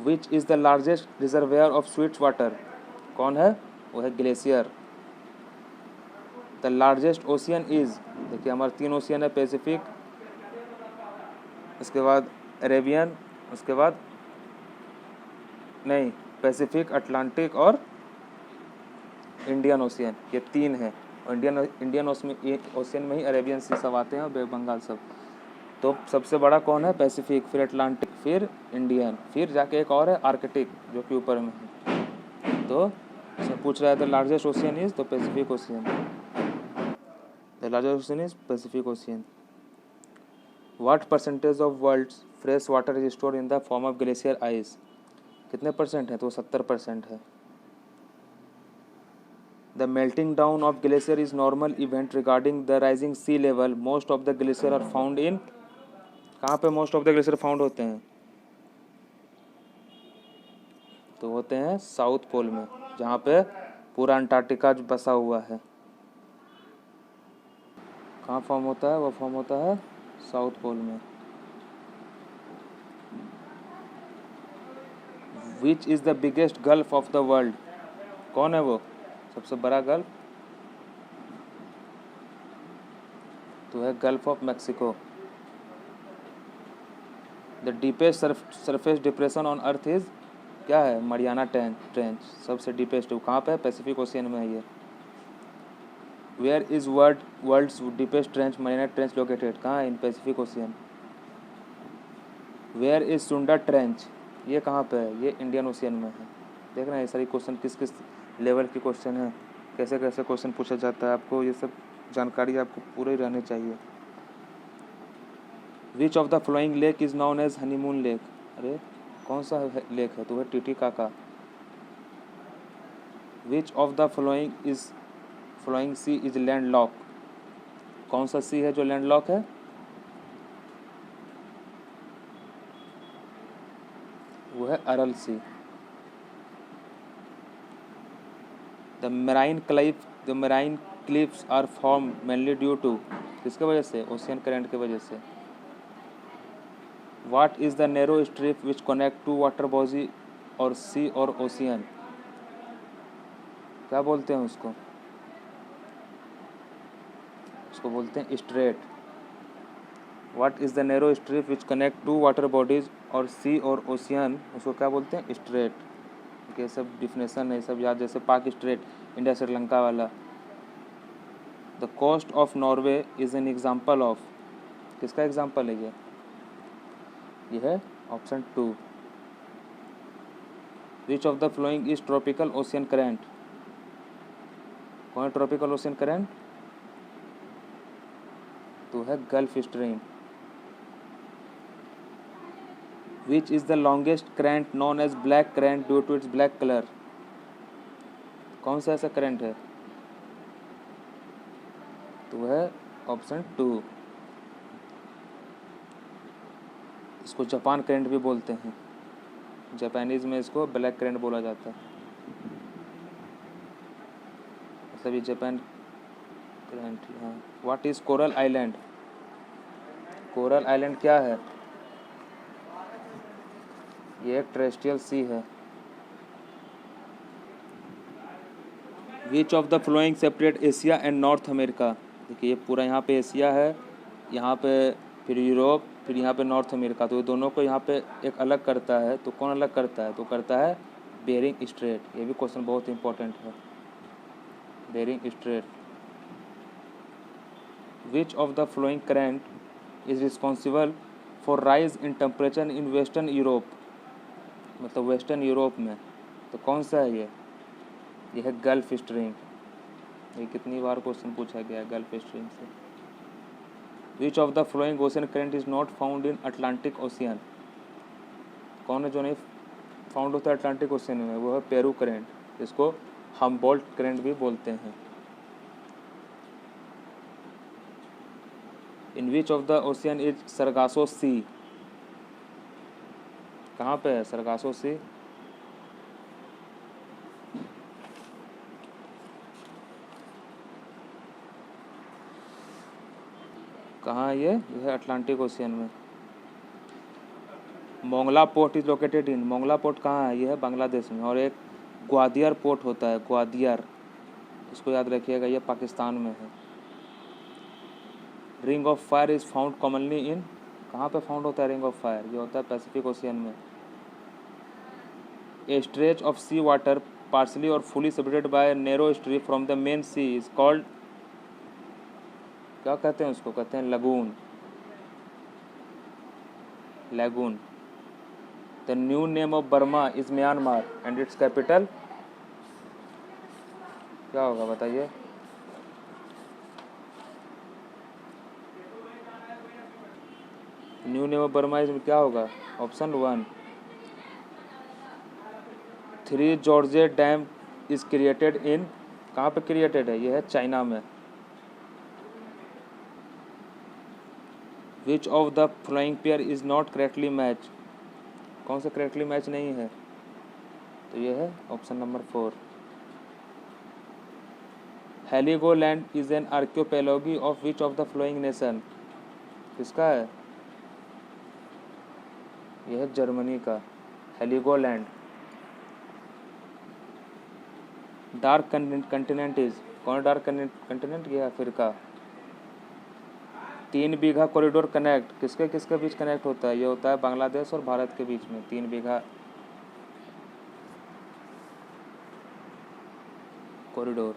Which is the largest reservoir of sweet water, कौन है, वो है glacier. The largest ocean is, देखिए हमारे 3 ओशियन है, पैसिफिक, उसके बाद अरेबियन, उसके बाद नहीं, पैसिफिक, अटलांटिक और इंडियन ओशियन, ये 3 है। और इंडियन ओशियन में ही अरेबियन सी सब आते हैं और बे बंगाल सब। तो सबसे बड़ा कौन है, पैसिफिक, फिर अटलांटिक, फिर इंडियन, फिर जाके एक और है आर्कटिक जो कि ऊपर में है। तो इसमें पूछ रहा है द लार्जेस्ट ओशियन इज, तो Pacific Ocean, the largest ocean is Pacific Ocean. What percentage of world's fresh water is store in the form of glacier ice, कितने परसेंट है, तो 70% है। The melting down of glacier is normal event regarding the rising sea level, most of the glacier are found in, कहाँ पे most of the glacier found होते हैं, तो होते हैं साउथ पोल में, जहाँ पे पूरा अंटार्कटिका बसा हुआ है। कहाँ फॉर्म होता है, वो फॉर्म होता है साउथ पोल में। विच is the biggest gulf of the world, कौन है वो सबसे बड़ा गल्फ, तो है gulf of Mexico. The deepest surface depression on earth is, क्या है, मरियाना ट्रेंच, सबसे डीपेस्ट, कहाँ पे है, पैसिफिक ओशियन में है ये। Where is world's deepest trench, Mariana trench located, कहाँ है, in Pacific Ocean. Where is Sunda trench, ये कहाँ पे है, ये इंडियन ओशियन में है। देख रहे हैं ये सारी क्वेश्चन किस किस लेवल के क्वेश्चन है, कैसे कैसे क्वेश्चन पूछा जाता है, आपको ये सब जानकारी आपको पूरी रहनी चाहिए। Which of the following lake is known as honeymoon lake, अरे कौन सा लेक है, तो है Titicaca. Which of the following sea is land lock, कौन सा सी है जो लैंड लॉक है, वो है Aral Sea. The marine cliffs are form mainly due to, किसके वजह से, ओशियन करंट के वजह से। What is the narrow strip which connect two water body or sea और ओशियन, क्या बोलते हैं उसको, उसको बोलते हैं strait. What is the narrow strip which connect two water bodies और सी और ओशियन, उसको क्या बोलते हैं, स्ट्रेट। ये सब डिफिनेशन है, सब याद, जैसे पाक स्ट्रेट, इंडिया श्रीलंका वाला। The coast of Norway is an example of, किसका एग्जाम्पल है ये है option 2। Which of the flowing is tropical ocean current, कौन है ट्रॉपिकल ओशियन करंट, तो है Gulf Stream. Which is the longest current known as black current due to its black colour, कौन सा ऐसा करंट है, तो है ऑप्शन 2। इसको जापान करंट भी बोलते हैं, जापानीज में इसको ब्लैक करंट बोला जाता है, मतलब ये जापान करंट। हाँ, what is coral island, coral island क्या है, ये एक टेरेस्ट्रियल सी है। Which of the flowing separate Asia and north America, देखिए ये पूरा यहाँ पे एशिया है, यहाँ पे फिर यूरोप, फिर यहाँ पे नॉर्थ अमेरिका, तो ये दोनों को यहाँ पे एक अलग करता है, तो कौन अलग करता है, तो करता है बेरिंग स्ट्रेट। ये भी क्वेश्चन बहुत इंपॉर्टेंट है, Bering Strait. Which of the following current is responsible for rise in temperature in western Europe, मतलब वेस्टर्न यूरोप में, तो कौन सा है ये है गल्फ स्ट्रीम। ये कितनी बार क्वेश्चन पूछा गया है गल्फ स्ट्रीम से। Which of the flowing ocean current is not found in Atlantic ocean, कौन है जो नहीं फाउंड होता है अटलांटिक ओशियन में, वो है पेरू करेंट, इसको हम्बोल्ट करेंट भी बोलते हैं। In which of the ocean is Sargasso Sea, कहाँ पे है सरगासो सी? कहाँ है ये है अटलांटिक ओशियन में। Mongla port is located in, Mongla port कहाँ है? ये है बांग्लादेश में। और एक ग्वादियर पोर्ट होता है, ग्वादियर, इसको याद रखिएगा, ये पाकिस्तान में है। Ring of fire is found commonly in, कहाँ पे फाउंड होता है रिंग ऑफ फायर? ये होता है पैसिफिक ओशियन में। A stretch of sea water partially or fully separated by narrow strip from the main sea is called, क्या कहते हैं उसको? कहते हैं lagoon, lagoon. The new name of Burma is Myanmar and its capital क्या होगा बताइए? New name of Burma is क्या होगा? Option 1, 3 Gorges dam is created in, कहाँ पे क्रिएटेड है? ये है चाइना में। Which of the flowing pair is not correctly match, कौन सा करेक्टली मैच नहीं है? तो ये है option number 4। Heligoland is an archipelago of which of the flowing nation, किसका है? यह है जर्मनी का, हेलीगोलैंड। डार्क कंटिनेंट इज, कौन डार्क कंटिनेंट? ये अफ्रीका। 3 बीघा कॉरिडोर कनेक्ट किसके किसके बीच कनेक्ट होता है? ये होता है बांग्लादेश और भारत के बीच में। 3 Bigha corridor.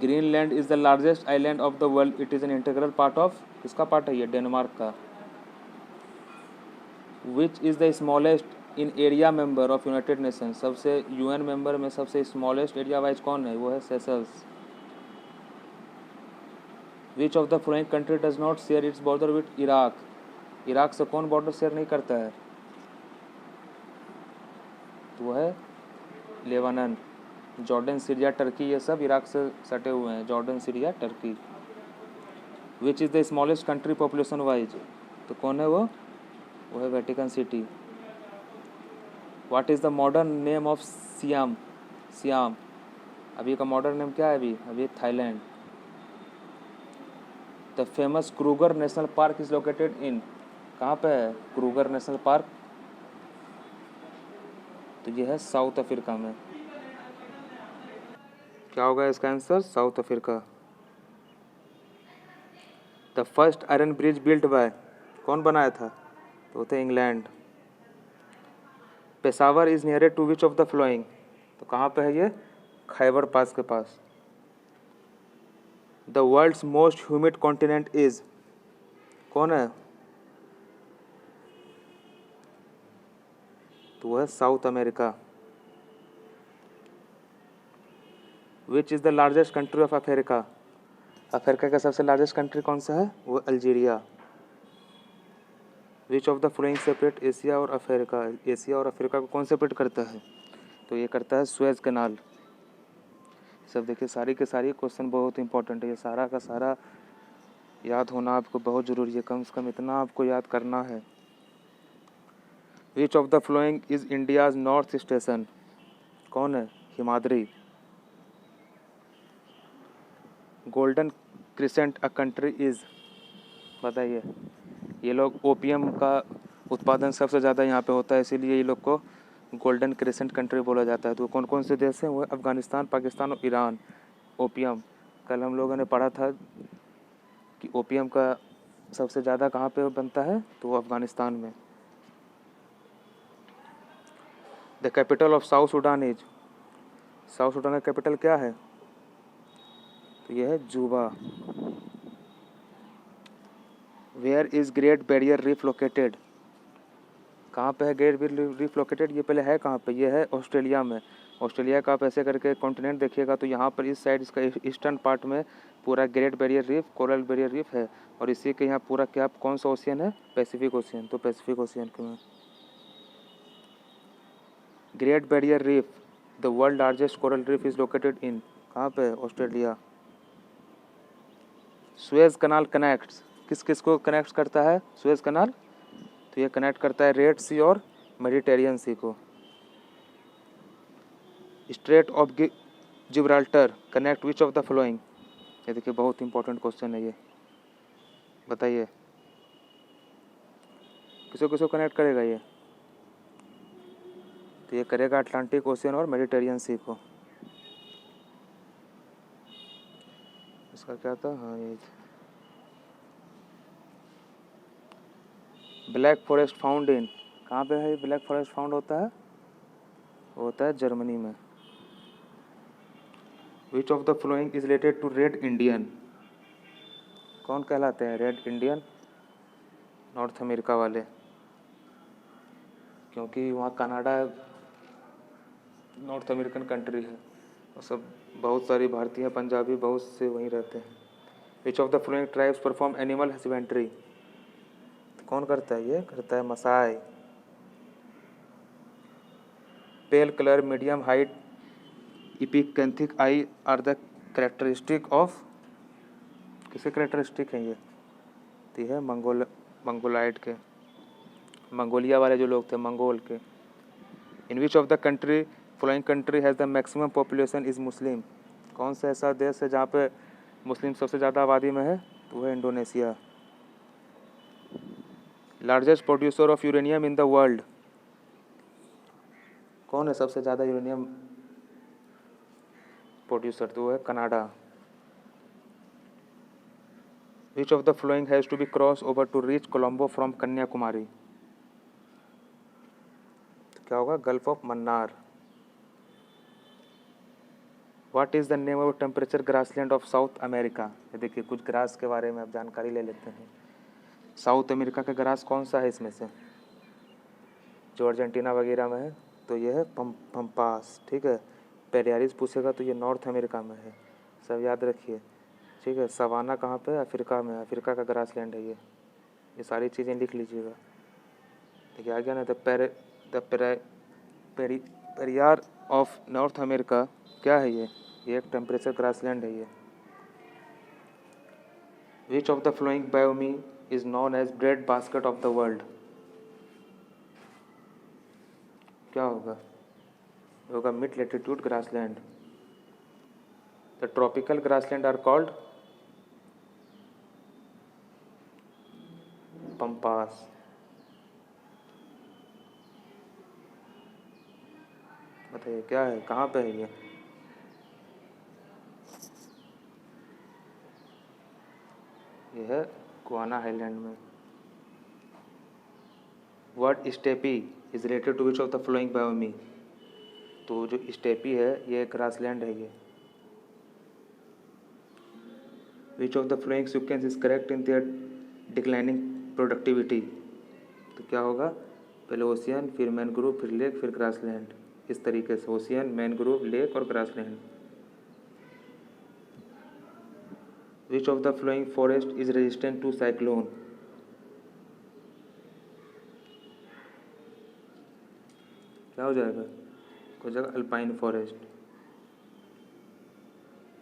Greenland is the largest island of the world, it is an integral part of, किसका पार्ट है ये? डेनमार्क का। Which is the smallest in area member of United Nations, सबसे यूएन मेंबर में सबसे स्मॉलेस्ट एरिया वाइज कौन है? वो है Seychelles. Which of the following country does not share its border with Iraq, Iraq से कौन बॉर्डर शेयर नहीं करता है? तो वो है लेबनान। जॉर्डन, सीरिया, टर्की, ये सब इराक से सटे हुए हैं, Jordan, Syria, Turkey. Which is the smallest country population wise, तो कौन है वो है Vatican city. What is the modern name of SIAM, SIAM अभी का मॉडर्न नेम क्या है? अभी Thailand. The famous Kruger national park is located in, कहाँ पे है क्रूगर नेशनल पार्क? तो ये है साउथ अफ्रीका में। क्या होगा इसका answer? South Africa. The first iron bridge built by, कौन बनाया था? तो थे England. Peshawar is near to which of the flowing, तो कहाँ पे है ये? खैबर पास के पास। The world's most humid continent is, कौन है? तो वह है South America. Which is the largest country of Africa, Africa का सबसे लार्जेस्ट कंट्री कौन सा है? वो Algeria. Which of the flowing separate Asia और अफ्रीका, एशिया और अफ्रीका को कौन सेपरेट करता है? तो ये करता है सुएज कैनाल। सब देखिए सारी के सारी क्वेश्चन बहुत इंपॉर्टेंट है, ये सारा का सारा याद होना आपको बहुत ज़रूरी है, कम से कम इतना आपको याद करना है। Which of the following is India's north station, कौन है? Himadri. Golden crescent a country is, बताइए। ये लोग ओपीएम का उत्पादन सबसे ज़्यादा यहाँ पे होता है, इसीलिए ये लोग को गोल्डन क्रिसेंट कंट्री बोला जाता है। तो कौन कौन से देश हैं? वो अफ़गानिस्तान, पाकिस्तान और ईरान। ओपीएम, कल हम लोगों ने पढ़ा था कि ओपीएम का सबसे ज़्यादा कहाँ पे बनता है? तो वो अफ़गानिस्तान में। The capital of South Sudan is, South Sudan का कैपिटल क्या है? तो ये है Juba. Where is Great Barrier Reef located, कहाँ पे है ग्रेट बैरियर रीफ लोकेटेड? ये पहले है कहाँ पे? ये है ऑस्ट्रेलिया में। ऑस्ट्रेलिया का आप ऐसे करके कॉन्टिनेंट देखिएगा तो यहाँ पर इस साइड इसका ईस्टर्न पार्ट में पूरा great Barrier reef, coral barrier reef है, और इसी के यहाँ पूरा क्या कौन सा ओशियन है? Pacific ocean. तो पैसिफिक ओशियन के में great Barrier reef, the world largest coral reef is located in, कहाँ पे? ऑस्ट्रेलिया। सुएज कनाल कनेक्ट्स, किस किस को कनेक्ट करता है सुएज कनाल? तो ये कनेक्ट करता है रेड सी और मेडिटेरियन सी को। Straight of Gibraltar connect which of the following, ये देखिए बहुत इंपॉर्टेंट क्वेश्चन है ये, बताइए किसको किसको कनेक्ट करेगा ये? तो ये करेगा अटलांटिक ओशियन और मेडिटेरियन सी को। इसका क्या था? हाँ ये ब्लैक फॉरेस्ट फाउंड इन, कहाँ पे है ये ब्लैक फॉरेस्ट फाउंड होता है? वो होता है जर्मनी में। Which of the flowing is related to red Indian, कौन कहलाते हैं रेड इंडियन? नॉर्थ अमेरिका वाले, क्योंकि वहाँ कनाडा नॉर्थ अमेरिकन कंट्री है और सब बहुत सारी भारतीय पंजाबी बहुत से वहीं रहते हैं। Which of the following tribes perform animal husbandry, कौन करता है? ये करता है Masai. Pale colour, medium height, epicanthic eye are the characteristic of, किसके कैरेक्टरिस्टिक हैं ये? तो है मंगोलाइड के, मंगोलिया वाले जो लोग थे मंगोल के। In which of the country following country has the maximum population is Muslim, कौन सा ऐसा देश है जहाँ पे मुस्लिम सबसे ज़्यादा आबादी में है? तो वह Indonesia. Largest producer of uranium in the world, कौन है सबसे ज़्यादा यूरेनियम प्रोड्यूसर? तो वो है Canada. Which of the following has to be cross over to reach Colombo from Kanyakumari, तो क्या होगा? Gulf of Mannar. What is the name of temperature grassland of South America, ये देखिए कुछ ग्रास के बारे में अब जानकारी ले लेते हैं। साउथ अमेरिका का ग्रास कौन सा है इसमें से जो अर्जेंटीना वगैरह में है? तो ये है पम्पास, ठीक है। पेरियारिस पूछेगा तो ये नॉर्थ अमेरिका में है, सब याद रखिए, ठीक है। सवाना कहाँ पे? अफ्रीका में, अफ्रीका का ग्रासलैंड है ये सारी चीज़ें लिख लीजिएगा। देखिए आ गया ना, पेरियार ऑफ नॉर्थ अमेरिका क्या है ये एक टेम्परेचर ग्रासलैंड है ये। Which of the following biome is known as bread basket of the world, क्या होगा mid latitude grassland. The tropical grassland are called pampas. बताइए क्या है, कहाँ पे है ये है गुआना आइलैंड में। Word steppe is related to which of the following biome, तो जो स्टेपी है ये ग्रासलैंड है ये। Which of the following sequence is correct in their declining productivity, तो क्या होगा? पहले ओशियन, फिर मैनग्रोव, फिर लेक, फिर ग्रासलैंड, इस तरीके से ओशियन, मैनग्रोव, लेक और grassland. Which of the following forest is resistant to cyclone, क्या हो जाएगा? कोई जगह alpine forest.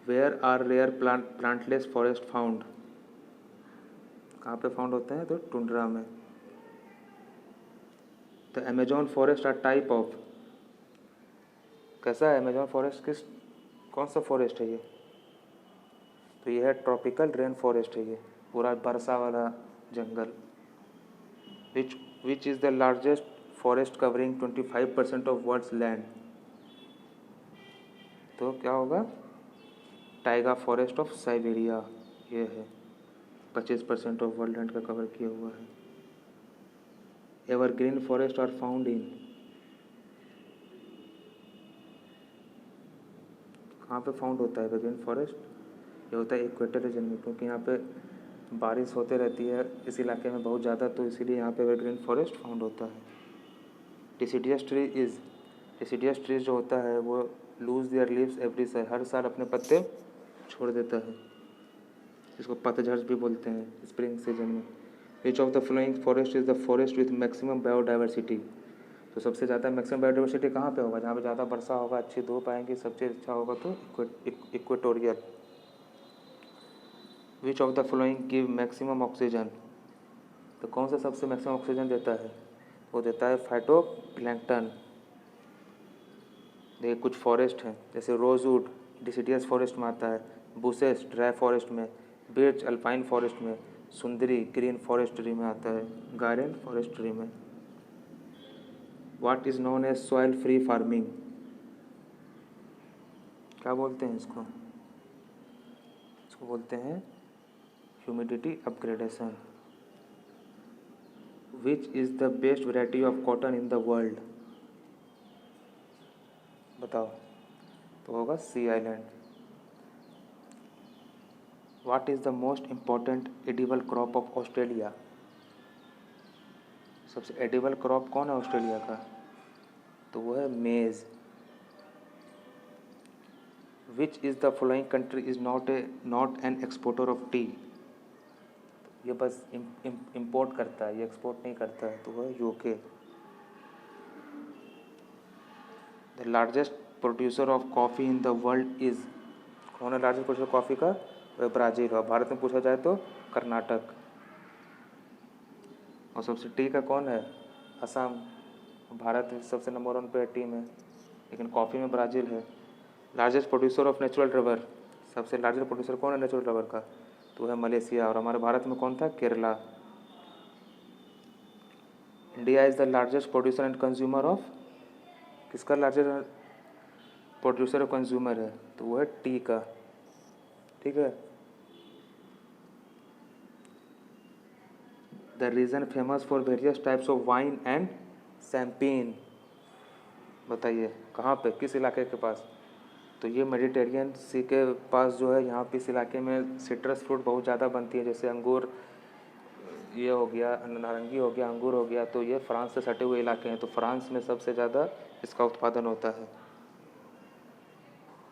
Where are rare plantless forest found, कहाँ पे फाउंड होते हैं? तो टुंड्रा में। The Amazon forest are type of, कैसा है अमेजोन फॉरेस्ट? कौन सा फॉरेस्ट है ये? तो ये है ट्रॉपिकल रेन फॉरेस्ट है ये, पूरा बरसा वाला जंगल। Which is the largest forest covering 25% of world's land, तो क्या होगा? टाइगा फॉरेस्ट ऑफ साइबेरिया, ये है 25% ऑफ वर्ल्ड लैंड का कवर किया हुआ है। Evergreen forest are found in, कहाँ पे फाउंड होता है एवरग्रीन फॉरेस्ट? ये होता है इक्वेटर रीजन में, क्योंकि यहाँ पे बारिश होते रहती है इस इलाके में बहुत ज़्यादा, तो इसीलिए यहाँ पे एवरग्रीन फॉरेस्ट फाउंड होता है। डिसीडियस ट्रीज जो होता है वो लूज देयर लीव्स एवरी साल, हर साल अपने पत्ते छोड़ देता है, इसको पतझड़ भी बोलते हैं स्प्रिंग सीजन में। Which of the following forest is the forest with maximum biodiversity, तो सबसे ज़्यादा मैक्सिमम बायोडाइवर्सिटी कहाँ पे होगा? जहाँ पे ज़्यादा वर्षा होगा, अच्छी धूप आएंगी, सब चीज़ अच्छा होगा, तो equatorial. Which of the flowing give maximum oxygen? तो कौन सा सबसे मैक्सिमम ऑक्सीजन देता है? वो देता है फाइटोप्लैंक्टन। देखिए कुछ फॉरेस्ट हैं, जैसे रोजवुड डिसिडियस फॉरेस्ट में आता है, बुशेस ड्राई फॉरेस्ट में, बिर्च अल्पाइन फॉरेस्ट में, सुंदरी ग्रीन फॉरेस्ट्री में आता है, गार्डन फॉरेस्ट्री में। What is known as soil free farming? क्या बोलते हैं इसको? इसको बोलते हैं humidity upgradation. Which is the best variety of cotton in the world? बताओ। तो होगा sea island. What is the most important edible crop of Australia? सबसे एडिबल क्रॉप कौन है ऑस्ट्रेलिया का? तो वो है मेज़। विच is the following country is not an exporter of T? ये बस इम्पोर्ट करता है, ये एक्सपोर्ट नहीं करता है, तो वो है UK. The largest producer of coffee in the world is? कौन है लार्जेस्ट प्रोड्यूसर कॉफ़ी का? वह ब्राज़ील। और भारत में पूछा जाए तो कर्नाटक। और सबसे टी का कौन है? असम। भारत सबसे नंबर 1 पे टी में, लेकिन कॉफ़ी में ब्राज़ील है। Largest producer of natural rubber? सबसे लार्जेस्ट प्रोड्यूसर कौन है नेचुरल रबर का? तो है मलेशिया। और हमारे भारत में कौन था? Kerala. India is the largest producer and consumer of? किसका लार्जेस्ट प्रोड्यूसर और कंज्यूमर है? तो वो है टी का। ठीक है। The region famous for various types of wine and champagne? बताइए कहाँ पे, किस इलाके के पास? तो ये मेडिटेरियन सी के पास जो है, यहाँ पे इस इलाके में सिट्रस फ्रूट बहुत ज़्यादा बनती है, जैसे अंगूर, ये हो गया नारंगी, हो गया अंगूर, हो गया। तो ये फ्रांस से सटे हुए इलाके हैं, तो फ्रांस में सबसे ज़्यादा इसका उत्पादन होता है।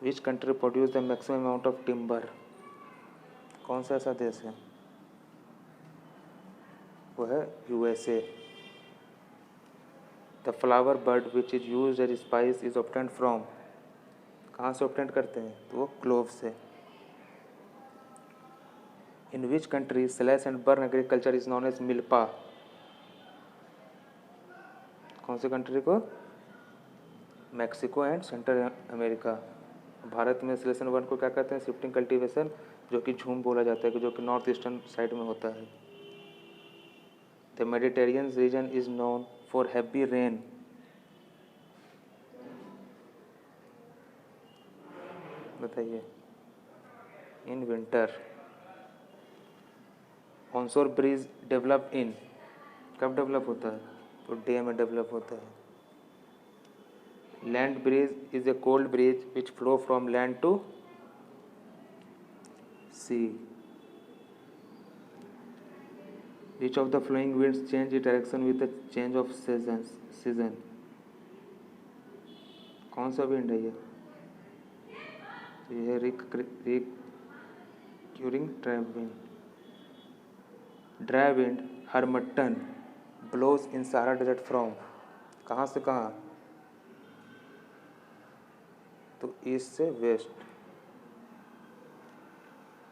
Which country produce the maximum amount of timber? कौन सा ऐसा देश है? वो है USA. The flower bird which is use as spice is obtained from? कहाँ से ऑब्टेंड करते हैं? तो वो क्लोव से। In which country slash and burn agriculture is known as milpa? कौन सी कंट्री को? Mexico and Central America. Bharat में स्लैश एंड बर्न को क्या कहते हैं? शिफ्टिंग कल्टीवेशन, जो कि झूम बोला जाता है, जो कि नॉर्थ ईस्टर्न साइड में होता है। The Mediterranean region is known for heavy rain? बताइए। In winter. Onshore breeze develop in? कब डेवलप होता है? तो डे में डेवलप होता है। Land bridge is a cold bridge which flow from land to sea. Which of the following winds change the direction with the change of season? कौन सा wind है ये? ये है recurring dry wind harmattan blows in Sahara desert from? कहाँ से कहाँ? तो ईस्ट से west.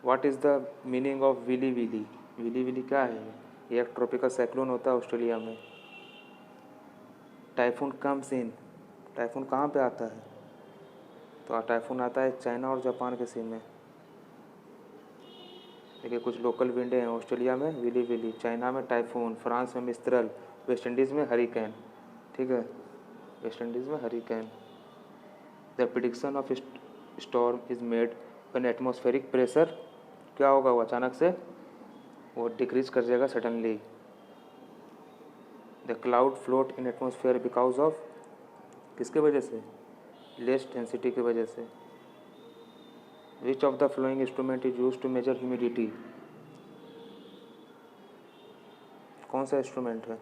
What is the meaning of willy willy? Willy willy क्या है? ये एक ट्रॉपिकल साइक्लोन होता है ऑस्ट्रेलिया में। Typhoon comes in? टाइफून कहाँ पे आता है? तो टाइफून आता है चाइना और जापान के सी में। देखिए कुछ लोकल विंडे हैं ऑस्ट्रेलिया में विली विली, चाइना में टाइफून, फ्रांस में मिस्त्रल, वेस्ट इंडीज़ में हरिकेन। ठीक है, वेस्ट इंडीज़ में hurricane. The prediction of storm is made when atmospheric pressure क्या होगा? वो अचानक से वो डिक्रीज कर जाएगा suddenly. The cloud float in atmosphere because of? किसके वजह से? लेस डेंसिटी की वजह से। Which of the following instrument is use to measure humidity? कौन सा इंस्ट्रूमेंट है?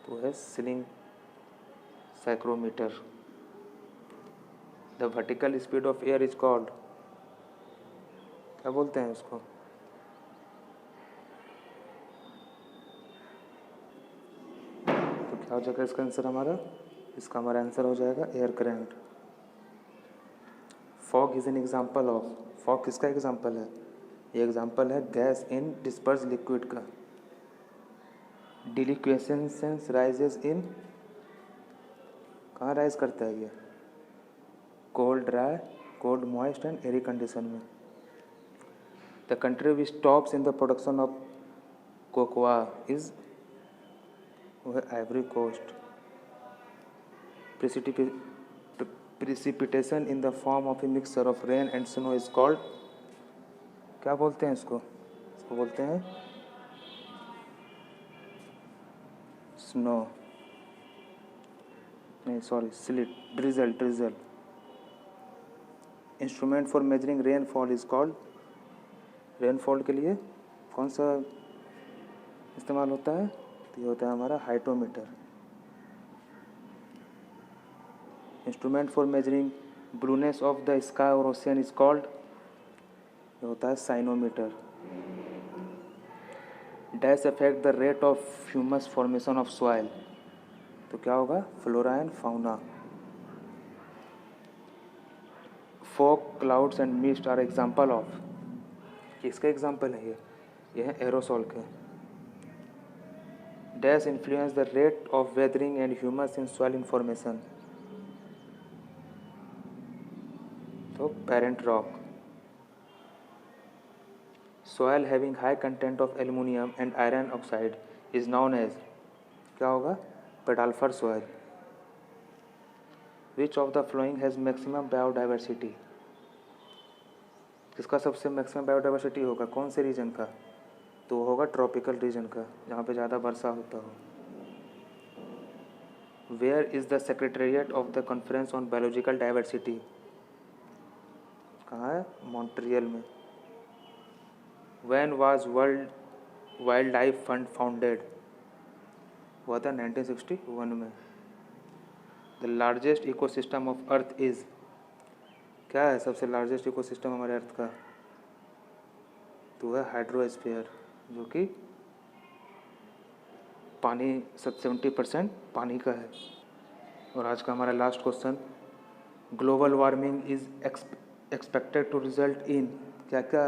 तो है ceiling psychrometer. The vertical speed of air is called? क्या बोलते हैं उसको? क्या हो जाएगा इसका आंसर हमारा? इसका हमारा आंसर हो जाएगा air current. Fog is an example of, fog किसका एग्जाम्पल है? ये एग्जाम्पल है गैस इन डिस्पर्स लिक्विड का। डिलिक्वेसेंस राइजेज इन, कहाँ राइज करता है ये? Cold dry, cold moist and arid condition में। The country which tops in the production of cocoa is Ivory Coast. Precipitation in the form of a mixture of rain and snow is called, क्या बोलते हैं इसको? इसको बोलते हैं snow, नहीं sorry sleet, drizzle, drizzle. Instrument for measuring rainfall is called, rainfall के लिए कौन सा इस्तेमाल होता है? तो ये होता है हमारा hydrometer. Instrument for measuring blueness of the sky और ओशियन इज कॉल्ड, ये होता है cyanometer. Dash affect the rate of humus formation of soil, तो क्या होगा? Flora and fauna. Fog, clouds and mist are example of, किसका example है ये है एरोसॉल के। Dash influence the rate of weathering and humus in soil information, तो parent rock. Soil having high content of aluminium and iron oxide is known as, क्या होगा? Pedalfer soil. Which of the following has maximum biodiversity, किसका सबसे maximum biodiversity होगा? कौन से reason का? तो होगा ट्रॉपिकल रीजन का, जहाँ पे ज़्यादा वर्षा होता हो। Where is the secretariat of the conference on biological diversity, कहाँ है? मॉन्ट्रियल में। When was World Wildlife Fund founded, हुआ था 1961 में। The largest ecosystem of earth is, क्या है सबसे लार्जेस्ट इकोसिस्टम हमारे अर्थ का? तो है हाइड्रोस्फीयर, जो कि पानी 70% पानी का है। और आज का हमारा last question, global warming is expected to result in, क्या क्या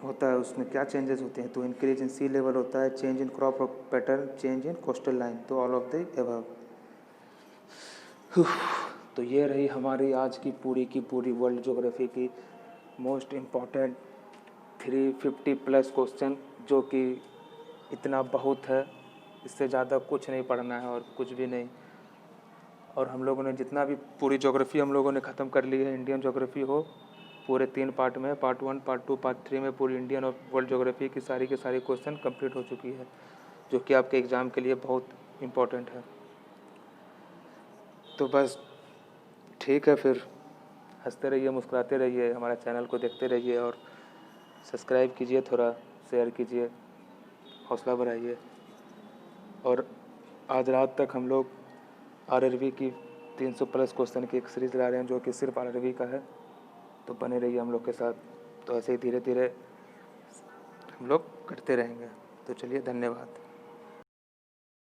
होता है उसमें, क्या चेंजेस होते हैं? तो इंक्रीज इन सी लेवल होता है, change in crop pattern, change in coastal line, तो ऑल ऑफ द अबव। तो ये रही हमारी आज की पूरी वर्ल्ड ज्योग्राफी की मोस्ट इम्पॉर्टेंट 350+ क्वेश्चन, जो कि इतना बहुत है, इससे ज़्यादा कुछ नहीं पढ़ना है और कुछ भी नहीं। और हम लोगों ने जितना भी पूरी ज्योग्राफी हम लोगों ने ख़त्म कर ली है, इंडियन ज्योग्राफी हो, पूरे 3 पार्ट में, पार्ट 1, पार्ट 2, पार्ट 3 में पूरी इंडियन और वर्ल्ड ज्योग्राफी की सारी के सारी क्वेश्चन कंप्लीट हो चुकी है, जो कि आपके एग्ज़ाम के लिए बहुत इम्पोर्टेंट है। तो बस ठीक है, फिर हंसते रहिए, मुस्कुराते रहिए, हमारा चैनल को देखते रहिए और सब्सक्राइब कीजिए, थोड़ा शेयर कीजिए, हौसला बढ़ाइए। और आज रात तक हम लोग आरआरबी की 300+ क्वेश्चन की एक सीरीज़ ला रहे हैं, जो कि सिर्फ आरआरबी का है। तो बने रहिए हम लोग के साथ, तो ऐसे ही धीरे धीरे हम लोग करते रहेंगे। तो चलिए, धन्यवाद।